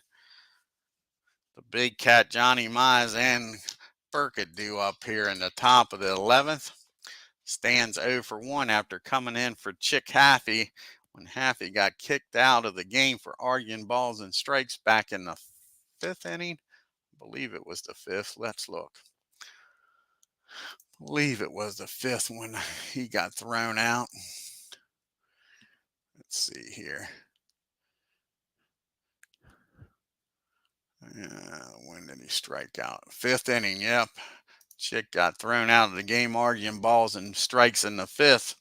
the big cat Johnny Mize, and Burkett due up here in the top of the 11th. Stan's 0 for 1 after coming in for Chick Haffey when Haffey got kicked out of the game for arguing balls and strikes back in the 5th inning. I believe it was the 5th. Let's look. I believe it was the 5th when he got thrown out. Let's see here. When did he strike out? 5th inning, yep. Chick got thrown out of the game arguing balls and strikes in the 5th.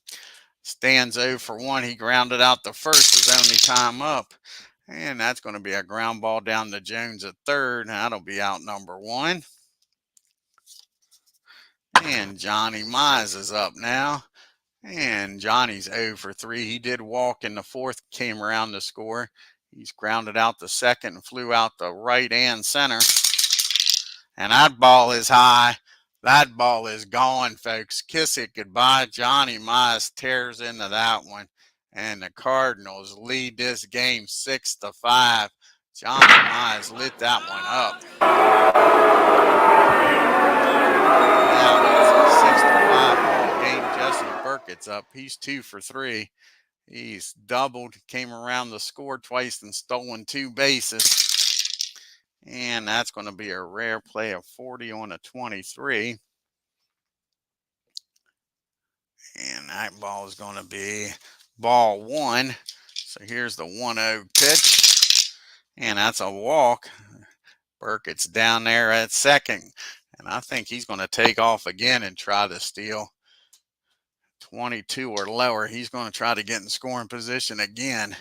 Stands 0 for 1. He grounded out the first, his only time up. And that's going to be a ground ball down to Jones at third. That'll be out number 1. And Johnny Mize is up now. And Johnny's 0 for 3. He did walk in the 4th, came around to score. He's grounded out the second and flew out the right and center. And that ball is high. That ball is gone, folks. Kiss it goodbye. Johnny Mize tears into that one. And the Cardinals lead this game 6-5. Johnny Mize lit that one up. Now it's a 6-5 ball game. Jesse Burkett's up. He's 2 for 3. He's doubled, came around to score twice and stolen 2 bases. And that's going to be a rare play of 40 on a 23. And that ball is going to be ball 1. So here's the 1-0 pitch. And that's a walk. Burkett's down there at second. And I think he's going to take off again and try to steal. 22 or lower. He's going to try to get in scoring position again.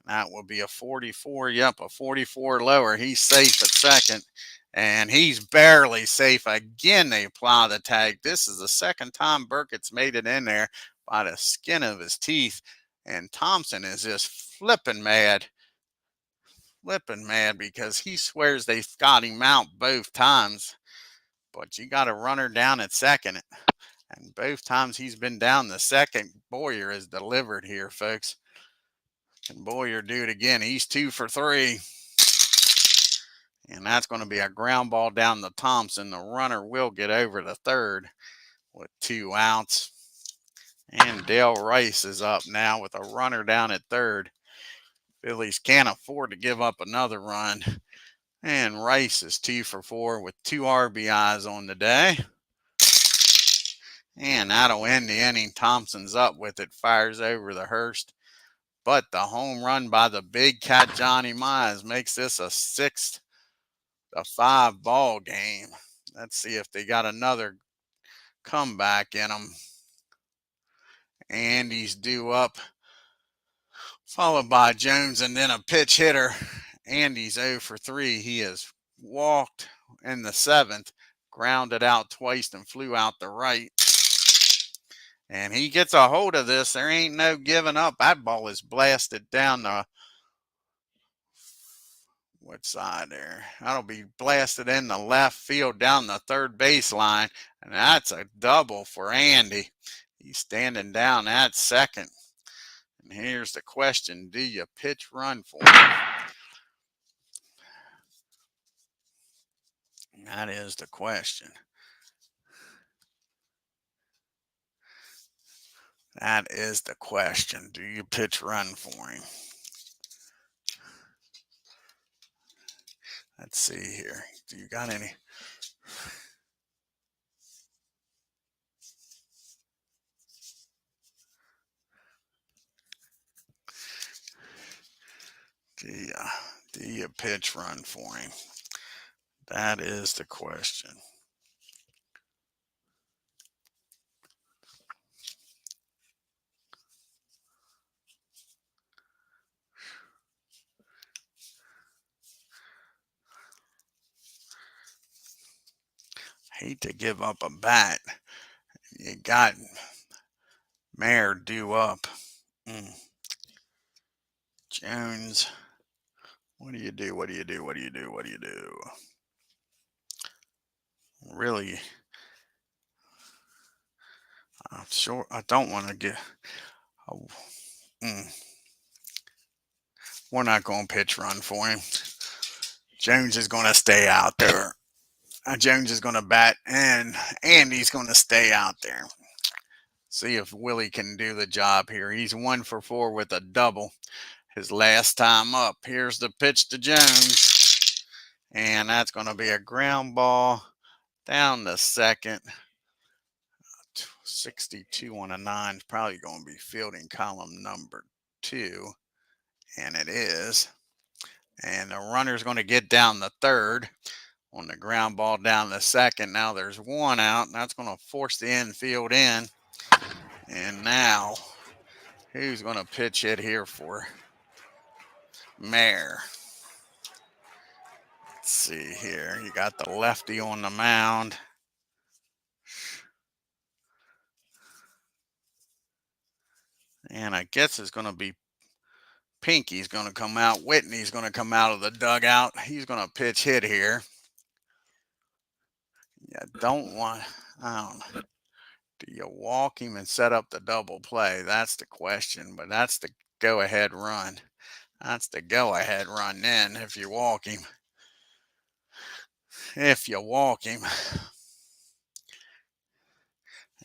That will be a 44. Yep, a 44 lower. He's safe at second. And he's barely safe. Again, they apply the tag. This is the second time Burkett's made it in there by the skin of his teeth. And Thompson is just flipping mad. Flipping mad because he swears they've got him out both times. But you got a runner down at second. And both times he's been down the second, Boyer is delivered here, folks. Can Boyer do it again? He's 2 for 3. And that's going to be a ground ball down to Thompson. The runner will get over to third with 2 outs. And Dale Rice is up now with a runner down at third. Phillies can't afford to give up another run. And Rice is 2 for 4 with 2 RBIs on the day. And that'll end the inning. Thompson's up with it, fires over the Hurst. But the home run by the big cat Johnny Mize makes this a 6-5 ball game. Let's see if they got another comeback in them. Andy's due up, followed by Jones, and then a pitch hitter. Andy's 0 for 3. He has walked in the 7th, grounded out twice, and flew out the right. And he gets a hold of this. There ain't no giving up. That ball is blasted down the what side there? That'll be blasted in the left field down the third baseline. And that's a double for Andy. He's standing down at second. And here's the question. Do you pitch run for him? That is the question. That is the question. Do you pitch run for him? Let's see here. Do you got any? Do you pitch run for him? That is the question. Hate to give up a bat. You got Mayer due up. Jones. What do you do? What do you do? What do you do? What do you do? Really, I'm sure I don't want to get. We're not going to pitch run for him. Jones is going to stay out there. Jones is going to bat, and Andy's going to stay out there. See if Willie can do the job here. He's 1 for 4 with a double. His last time up. Here's the pitch to Jones. And that's going to be a ground ball down the second. 62 on a 9 is probably going to be fielding column number 2. And it is. And the runner's going to get down the third on the ground ball down the second. Now there's one out, and that's going to force the infield in. And now, who's going to pitch hit here for Mayer? Let's see here. You got the lefty on the mound. And I guess it's going to be Pinky's going to come out. Whitney's going to come out of the dugout. He's going to pitch hit here. You don't want, I don't know. Do you walk him and set up the double play? That's the question, but that's the go-ahead run. That's the go-ahead run then if you walk him. If you walk him.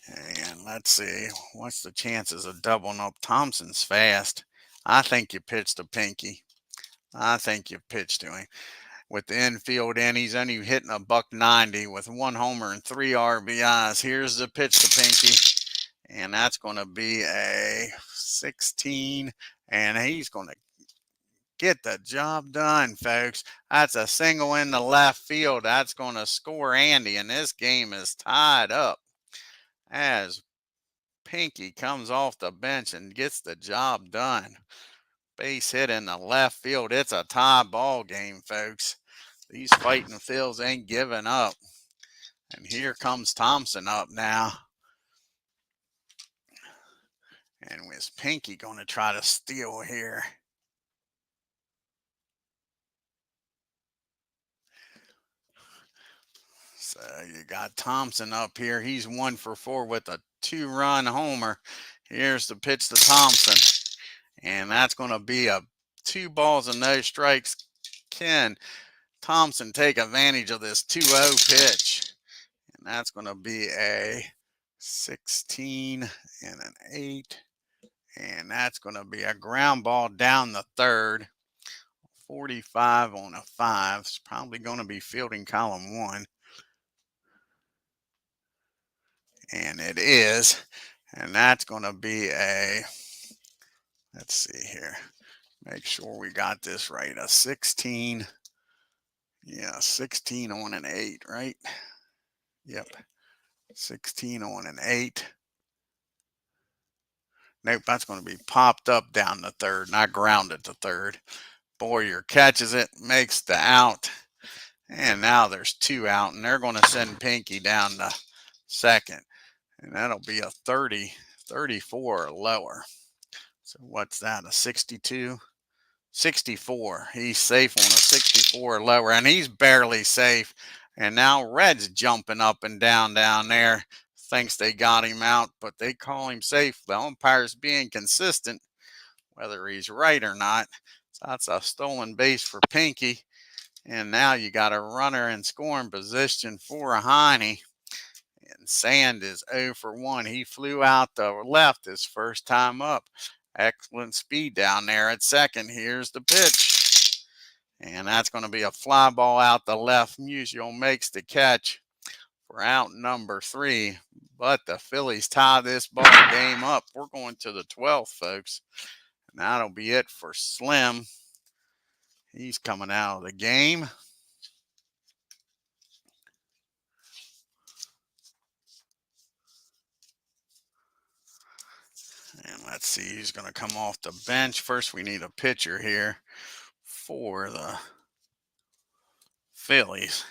And let's see, what's the chances of doubling up? Thompson's fast. I think you pitch to Pinky. I think you pitch to him. With the infield in, he's only hitting a $190 with 1 homer and 3 RBIs. Here's the pitch to Pinky. And that's going to be a 16. And he's going to get the job done, folks. That's a single in the left field. That's going to score Andy. And this game is tied up as Pinky comes off the bench and gets the job done. Base hit in the left field. It's a tie ball game, folks. These fighting Phils ain't giving up. And here comes Thompson up now. And is Pinky going to try to steal here? So you got Thompson up here. He's 1 for 4 with a 2-run homer. Here's the pitch to Thompson. And that's going to be a 2 balls and no strikes. Can Thompson take advantage of this 2-0 pitch? And that's going to be a 16 and an 8. And that's going to be a ground ball down the third. 45 on a 5. It's probably going to be fielding column 1. And it is. And that's going to be a, let's see here. Make sure we got this right. A 16. Yeah, 16 on an 8, right? Yep. 16 on an 8. Nope, that's going to be popped up down the third, not grounded to third. Boyer catches it, makes the out. And now there's 2 out, and they're going to send Pinky down to second. And that'll be a 30, 34 or lower. So what's that, a 62? 64. He's safe on a 64 or lower, and he's barely safe. And now Red's jumping up and down there. Thinks they got him out, but they call him safe. The umpire's being consistent, whether he's right or not. So that's a stolen base for Pinky. And now you got a runner in scoring position for Heine. And Sand is 0 for 1. He flew out the left his first time up. Excellent speed down there at second. Here's the pitch. And that's going to be a fly ball out the left. Musial makes the catch for out number 3. But the Phillies tie this ball game up. We're going to the 12th, folks. And that'll be it for Slim. He's coming out of the game. And let's see who's going to come off the bench. First, we need a pitcher here for the Phillies.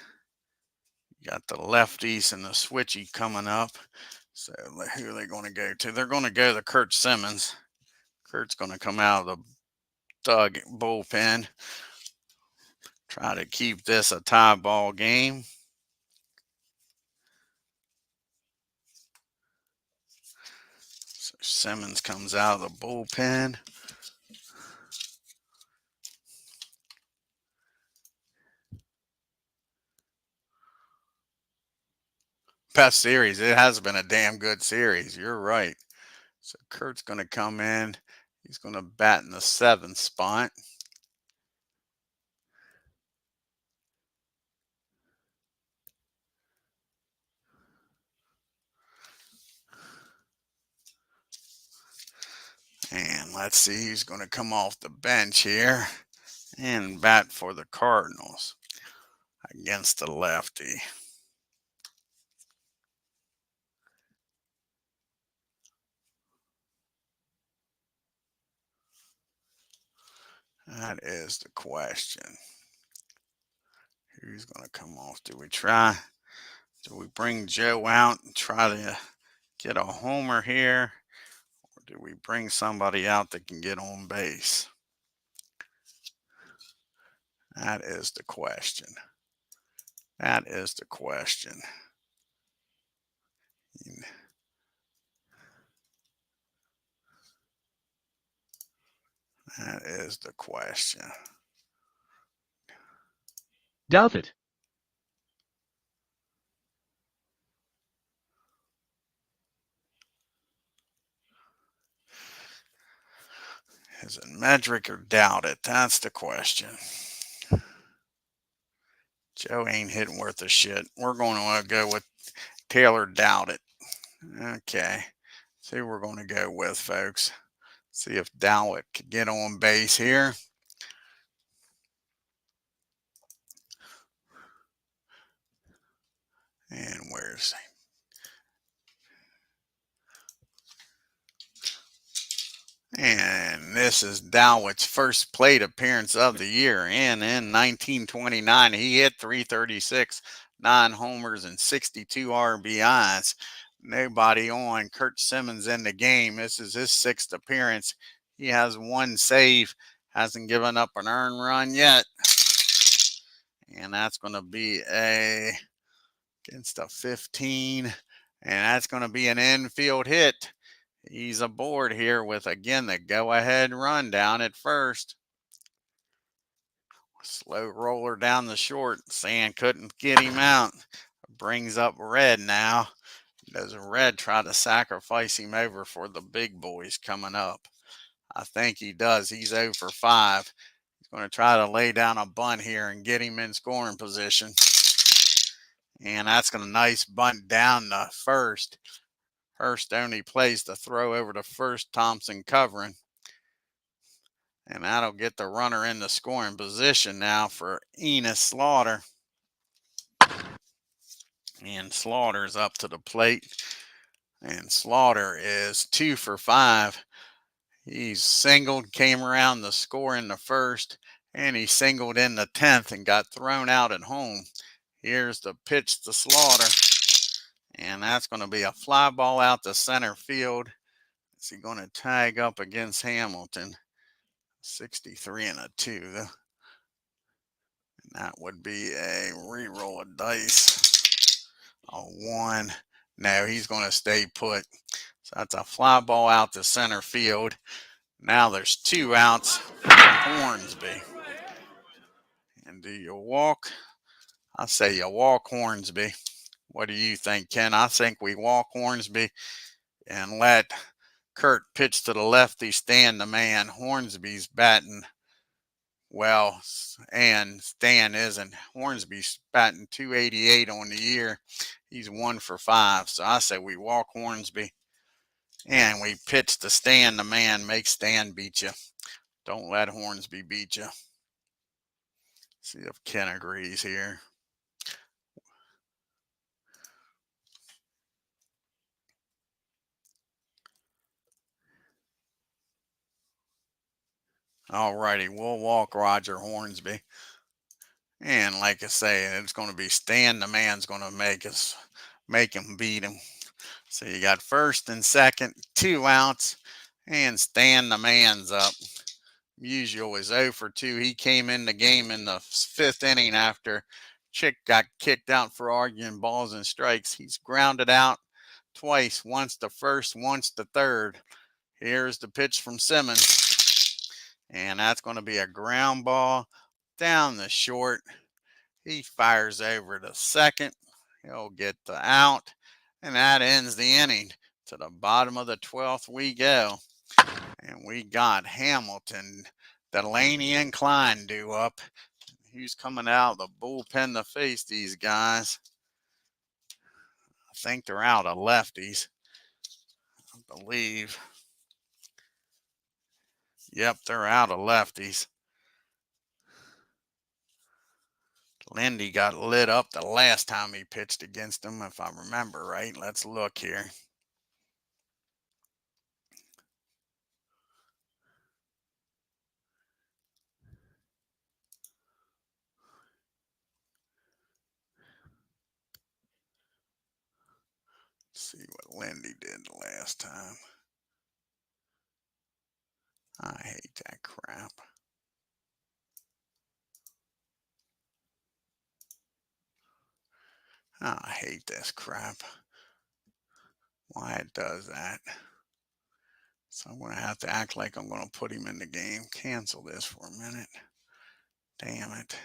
You got the lefties and the switchy coming up. So who are they going to go to? They're going to go to Kurt Simmons. Kurt's going to come out of the bullpen. Try to keep this a tie ball game. So Simmons comes out of the bullpen. Best series. It has been a damn good series. You're right. So Kurt's going to come in. He's going to bat in the 7th spot. And let's see who's going to come off the bench here. and bat for the Cardinals against the lefty. That is the question. Who's going to come off? Do we bring Joe out and try to get a homer here? Or do we bring somebody out that can get on base? That is the question. That is the question. That is the question. Doubt it. Is it Medrick or Doubt It? That's the question. Joe ain't hitting worth a shit. We're going to go with Taylor Doubt It. Okay. See who we're going to go with, folks. See if Doubt It can get on base here. And where's he? And this is Dowlett's first plate appearance of the year. And in 1929, he hit 336, 9 homers, and 62 RBIs. Nobody on. Kurt Simmons in the game. This is his 6th appearance. He has 1 save, hasn't given up an earned run yet. And that's going to be against a 15. And that's going to be an infield hit. He's aboard here with, again, the go-ahead run down at first. Slow roller down the short. Sand couldn't get him out. Brings up Red now. Does Red try to sacrifice him over for the big boys coming up? I think he does. He's 0 for 5. He's going to try to lay down a bunt here and get him in scoring position. And that's going to nice bunt down the first. Hurst only plays the throw over to first, Thompson covering. And that'll get the runner in the scoring position now for Enos Slaughter. And Slaughter's up to the plate. And Slaughter is 2 for 5. He's singled, came around the score in the first, and he singled in the 10th and got thrown out at home. Here's the pitch to Slaughter. And that's going to be a fly ball out to center field. Is he going to tag up against Hamilton? 63 and a 2. And that would be a re-roll of dice. A 1. No, he's going to stay put. So that's a fly ball out to center field. Now there's 2 outs for Hornsby. And do you walk? I say you walk Hornsby. What do you think, Ken? I think we walk Hornsby and let Kurt pitch to the lefty, stand the man. Hornsby's batting well, and Stan isn't. Hornsby's batting 288 on the year. He's 1 for 5. So I say we walk Hornsby and we pitch to Stan the man. Make Stan beat you. Don't let Hornsby beat you. See if Ken agrees here. All righty, we'll walk Roger Hornsby. And like I say, it's going to be Stan the man's going to make him beat him. So you got first and second, 2 outs, and Stan the man's up. Musial is 0 for 2. He came in the game in the 5th inning after Chick got kicked out for arguing balls and strikes. He's grounded out twice, once to first, once to third. Here's the pitch from Simmons. And that's going to be a ground ball down the short. He fires over to second. He'll get the out. And that ends the inning. To the bottom of the 12th we go. And we got Hamilton, Delaney, and Klein due up. Who's coming out of the bullpen to face these guys? I think they're out of lefties. I believe. Yep, they're out of lefties. Lindy got lit up the last time he pitched against him, if I remember right. Let's look here. See what Lindy did the last time. I hate that crap. I hate this crap. Why it does that. So I'm going to have to act like I'm going to put him in the game. Cancel this for a minute. Damn it.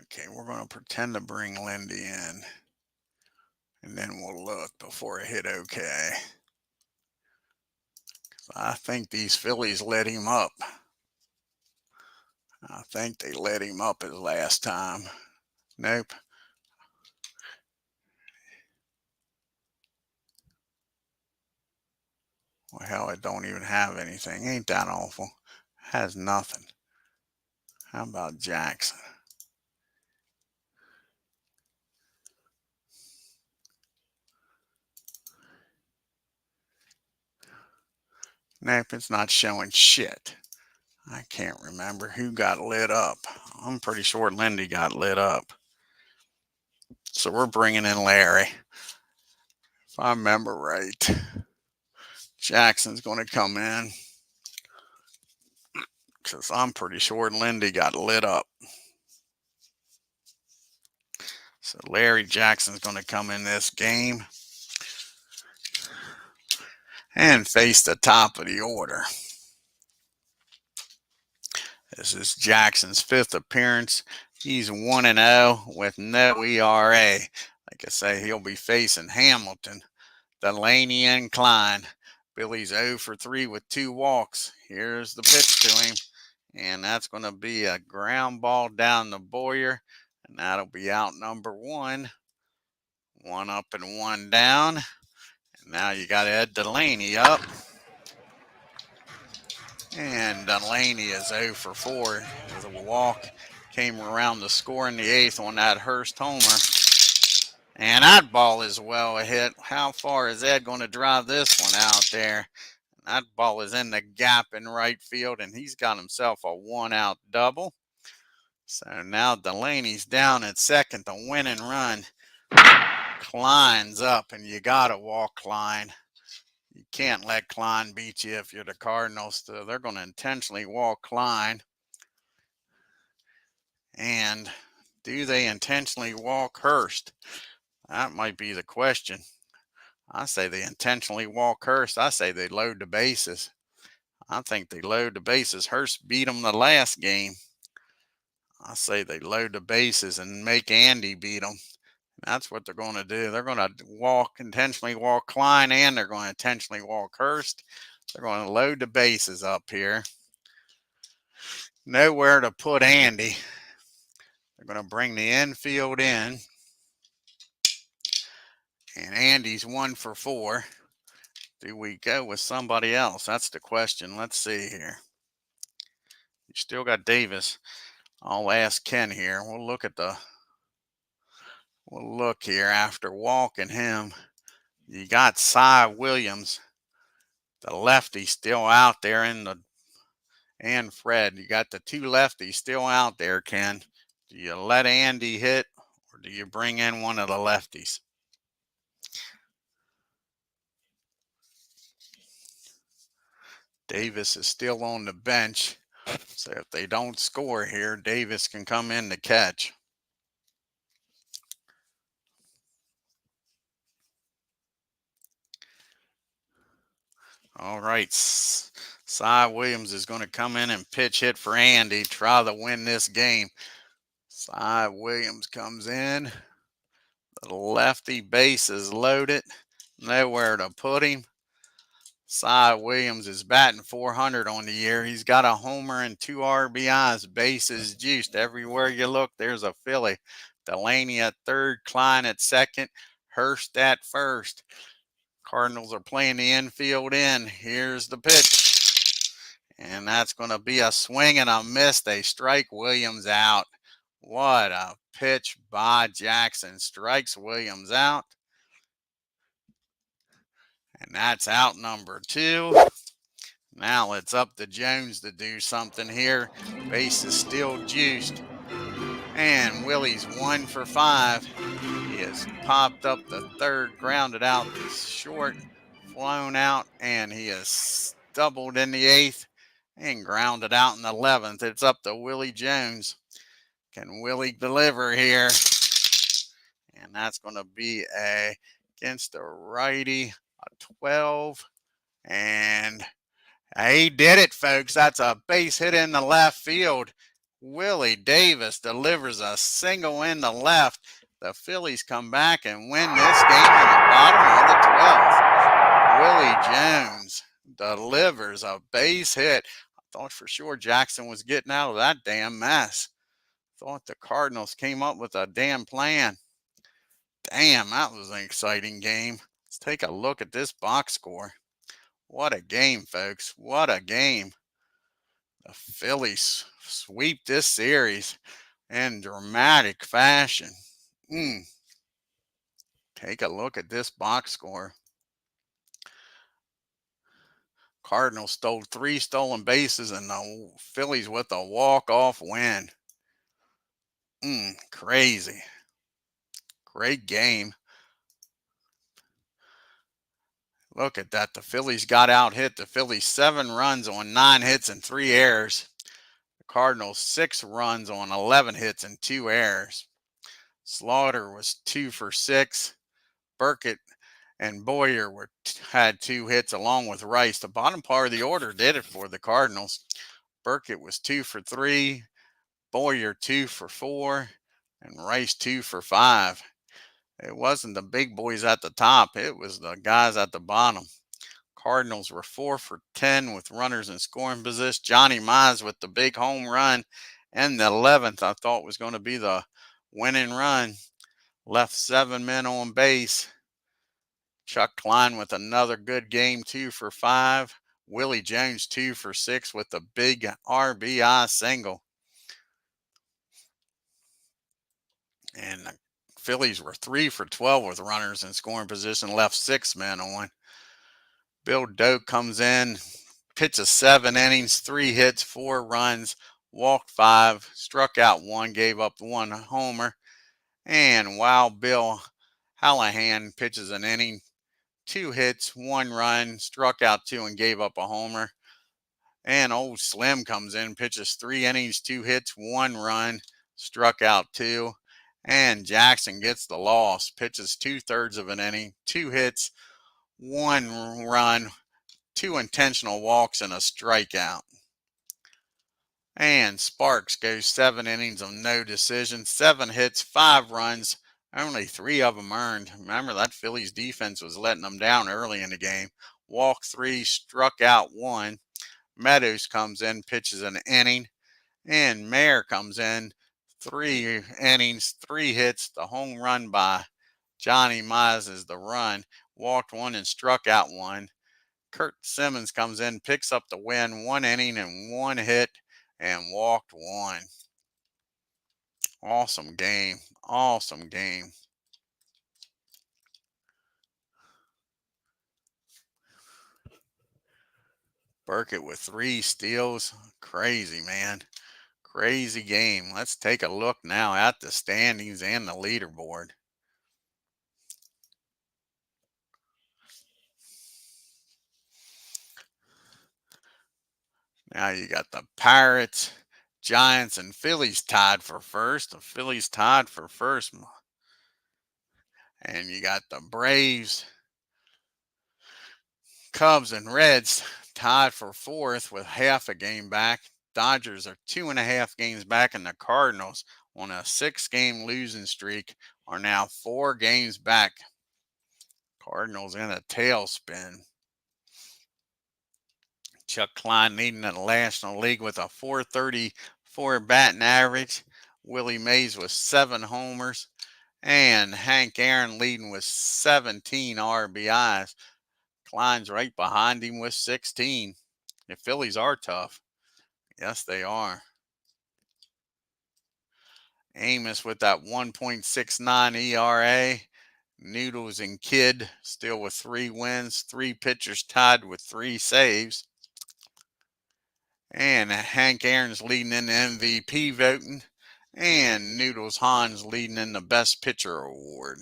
Okay, we're going to pretend to bring Lindy in. And then we'll look before I hit OK. I think these Phillies let him up. I think they let him up his last time. Nope. Well, hell, it don't even have anything. Ain't that awful? Has nothing. How about Jackson? Nope, it's not showing shit. I can't remember who got lit up. I'm pretty sure Lindy got lit up. So we're bringing in Larry. If I remember right, Jackson's going to come in because I'm pretty sure Lindy got lit up. So Larry Jackson's going to come in this game and face the top of the order. This is Jackson's 5th appearance. He's 1-0 with no ERA. Like I say, he'll be facing Hamilton, Delaney, and Klein. Billy's 0 for 3 with 2 walks. Here's the pitch to him. And that's going to be a ground ball down the Boyer. And that'll be out number 1. 1 up and 1 down. And now you got Ed Delaney up. And Delaney is 0 for 4 with a walk. Came around to score in the 8th on that Hurst homer. And that ball is well hit. How far is Ed going to drive this one out there? That ball is in the gap in right field, and he's got himself a 1-out double. So now Delaney's down at second, the winning run. Klein's up, and you got to walk Klein. You can't let Klein beat you if you're the Cardinals. So they're going to intentionally walk Klein. And do they intentionally walk Hurst? That might be the question. I say they intentionally walk Hurst. I say they load the bases. I think they load the bases. Hurst beat them the last game. I say they load the bases and make Andy beat them. That's what they're going to do. They're going to intentionally walk Klein, and they're going to intentionally walk Hurst. They're going to load the bases up here. Nowhere to put Andy. They're going to bring the infield in. And Andy's 1 for 4. Do we go with somebody else? That's the question. Let's see here. You still got Davis. I'll ask Ken here. We'll look here after walking him. You got Cy Williams, the lefty, still out there and Fred. You got the 2 lefties still out there, Ken. Do you let Andy hit, or do you bring in one of the lefties? Davis is still on the bench. So if they don't score here, Davis can come in to catch. All right. Cy Williams is going to come in and pitch hit for Andy, try to win this game. Cy Williams comes in. The lefty base is loaded. Nowhere to put him. Cy Williams is batting .400 on the year. He's got a homer and 2 RBIs. Bases juiced. Everywhere you look, there's a Philly. Delaney at third, Klein at second, Hurst at first. Cardinals are playing the infield in. Here's the pitch. And that's going to be a swing and a miss. They strike Williams out. What a pitch by Jackson. Strikes Williams out. And that's out number 2. Now it's up to Jones to do something here. Base is still juiced. And Willie's 1 for 5. He has popped up the third, grounded out the short, flown out, and he has doubled in the 8th and grounded out in the 11th. It's up to Willie Jones. Can Willie deliver here? And that's going to be against the righty, a 12. And he did it, folks. That's a base hit in the left field. Willie Davis delivers a single in the left. The Phillies come back and win this game in the bottom of the 12th. Willie Jones delivers a base hit. I thought for sure Jackson was getting out of that damn mess. Thought the Cardinals came up with a damn plan. Damn, that was an exciting game. Let's take a look at this box score. What a game, folks. What a game. The Phillies sweep this series in dramatic fashion. Take a look at this box score. Cardinals stole 3 stolen bases and the Phillies with a walk-off win. Crazy. Great game. Look at that. The Phillies got out hit. The Phillies 7 runs on 9 hits and 3 errors. The Cardinals 6 runs on 11 hits and 2 errors. Slaughter was 2 for 6. Burkett and Boyer had 2 hits along with Rice. The bottom part of the order did it for the Cardinals. Burkett was 2 for 3. Boyer 2 for 4. And Rice 2 for 5. It wasn't the big boys at the top. It was the guys at the bottom. Cardinals were 4 for 10 with runners in scoring position. Johnny Mize with the big home run. And the 11th I thought was going to be the winning run. Left 7 men on base. Chuck Klein with another good game, 2 for 5. Willie Jones 2 for 6 with the big RBI single. And the Phillies were 3 for 12 with runners in scoring position, left 6 men on. Bill DOAK comes in, pitches 7 innings, 3 hits, 4 runs, walked 5, struck out 1, gave up 1 homer. And Wild Bill Hallahan pitches an inning, 2 hits, 1 run, struck out 2, and gave up a homer. And old Slim comes in, pitches 3 innings, 2 hits, 1 run, struck out 2. And Jackson gets the loss, pitches 2/3 of an inning, 2 hits, 1 run, 2 intentional walks, and a strikeout. And Sparks goes 7 innings of no decision, 7 hits, 5 runs, only 3 of them earned. Remember, that Phillies defense was letting them down early in the game. Walked 3, struck out 1. Meadows comes in, pitches an inning. And Mayer comes in, 3 innings, 3 hits, the home run by Johnny Mize is the run. Walked 1 and struck out 1. Kurt Simmons comes in, picks up the win, 1 inning and 1 hit, and walked 1. Awesome game. Awesome game. Burkett with 3 steals. Crazy, man. Crazy game. Let's take a look now at the standings and the leaderboard. Now you got the Pirates, Giants, and Phillies tied for first. The Phillies tied for first. And you got the Braves, Cubs, and Reds tied for fourth with half a game back. Dodgers are 2.5 games back, and the Cardinals, on a 6-game losing streak, are now 4 games back. Cardinals in a tailspin. Chuck Klein leading the National League with a 434 batting average. Willie Mays with 7 homers. And Hank Aaron leading with 17 RBIs. Klein's right behind him with 16. The Phillies are tough. Yes, they are. Amos with that 1.69 ERA. Noodles and Kidd still with 3 wins. 3 pitchers tied with 3 saves. And Hank Aaron's leading in the MVP voting. And Noodles Hans leading in the Best Pitcher Award.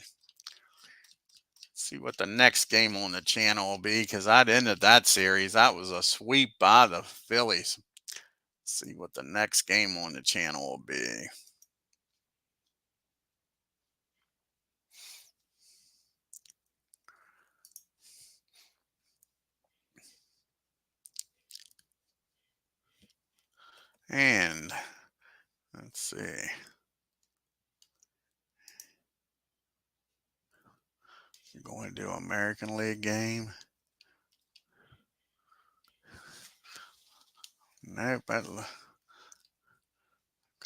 See what the next game on the channel will be, because I'd ended that series. That was a sweep by the Phillies. See what the next game on the channel will be. And let's see. You're going to do American League game. Nope.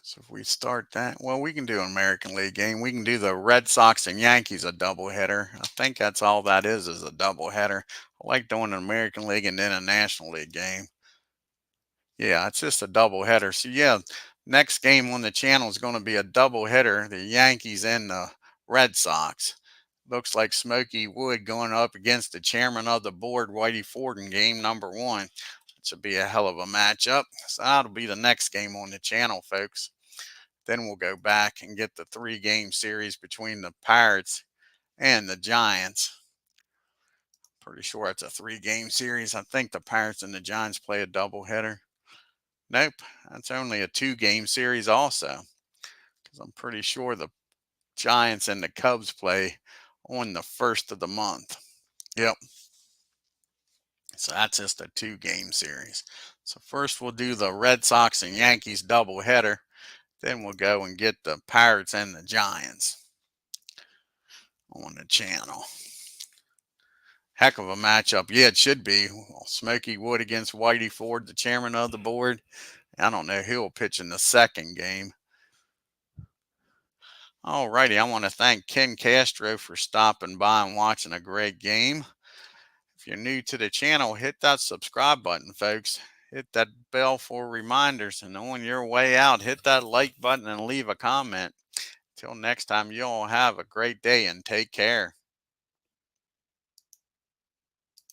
So if we start that, well, we can do an American League game. We can do the Red Sox and Yankees a doubleheader. I think that's all that is a doubleheader. I like doing an American League and then a National League game. Yeah, it's just a doubleheader. So yeah, next game on the channel is going to be a doubleheader, the Yankees and the Red Sox. Looks like Smokey Wood going up against the chairman of the board, Whitey Ford, in game number 1. It should be a hell of a matchup. So that'll be the next game on the channel, folks. Then we'll go back and get the 3-game series between the Pirates and the Giants. Pretty sure it's a 3-game series. I think the Pirates and the Giants play a doubleheader. Nope, that's only a 2-game series also, because I'm pretty sure the Giants and the Cubs play on the 1st of the month. Yep. So that's just a 2-game series. So first we'll do the Red Sox and Yankees doubleheader. Then we'll go and get the Pirates and the Giants on the channel. Heck of a matchup. Yeah, it should be. Smokey Wood against Whitey Ford, the chairman of the board. I don't know who will pitch in the 2nd game. Alrighty, I want to thank Ken Castro for stopping by and watching a great game. If you're new to the channel, hit that subscribe button, folks. Hit that bell for reminders, and on your way out, hit that like button and leave a comment. Till next time, you all have a great day and take care.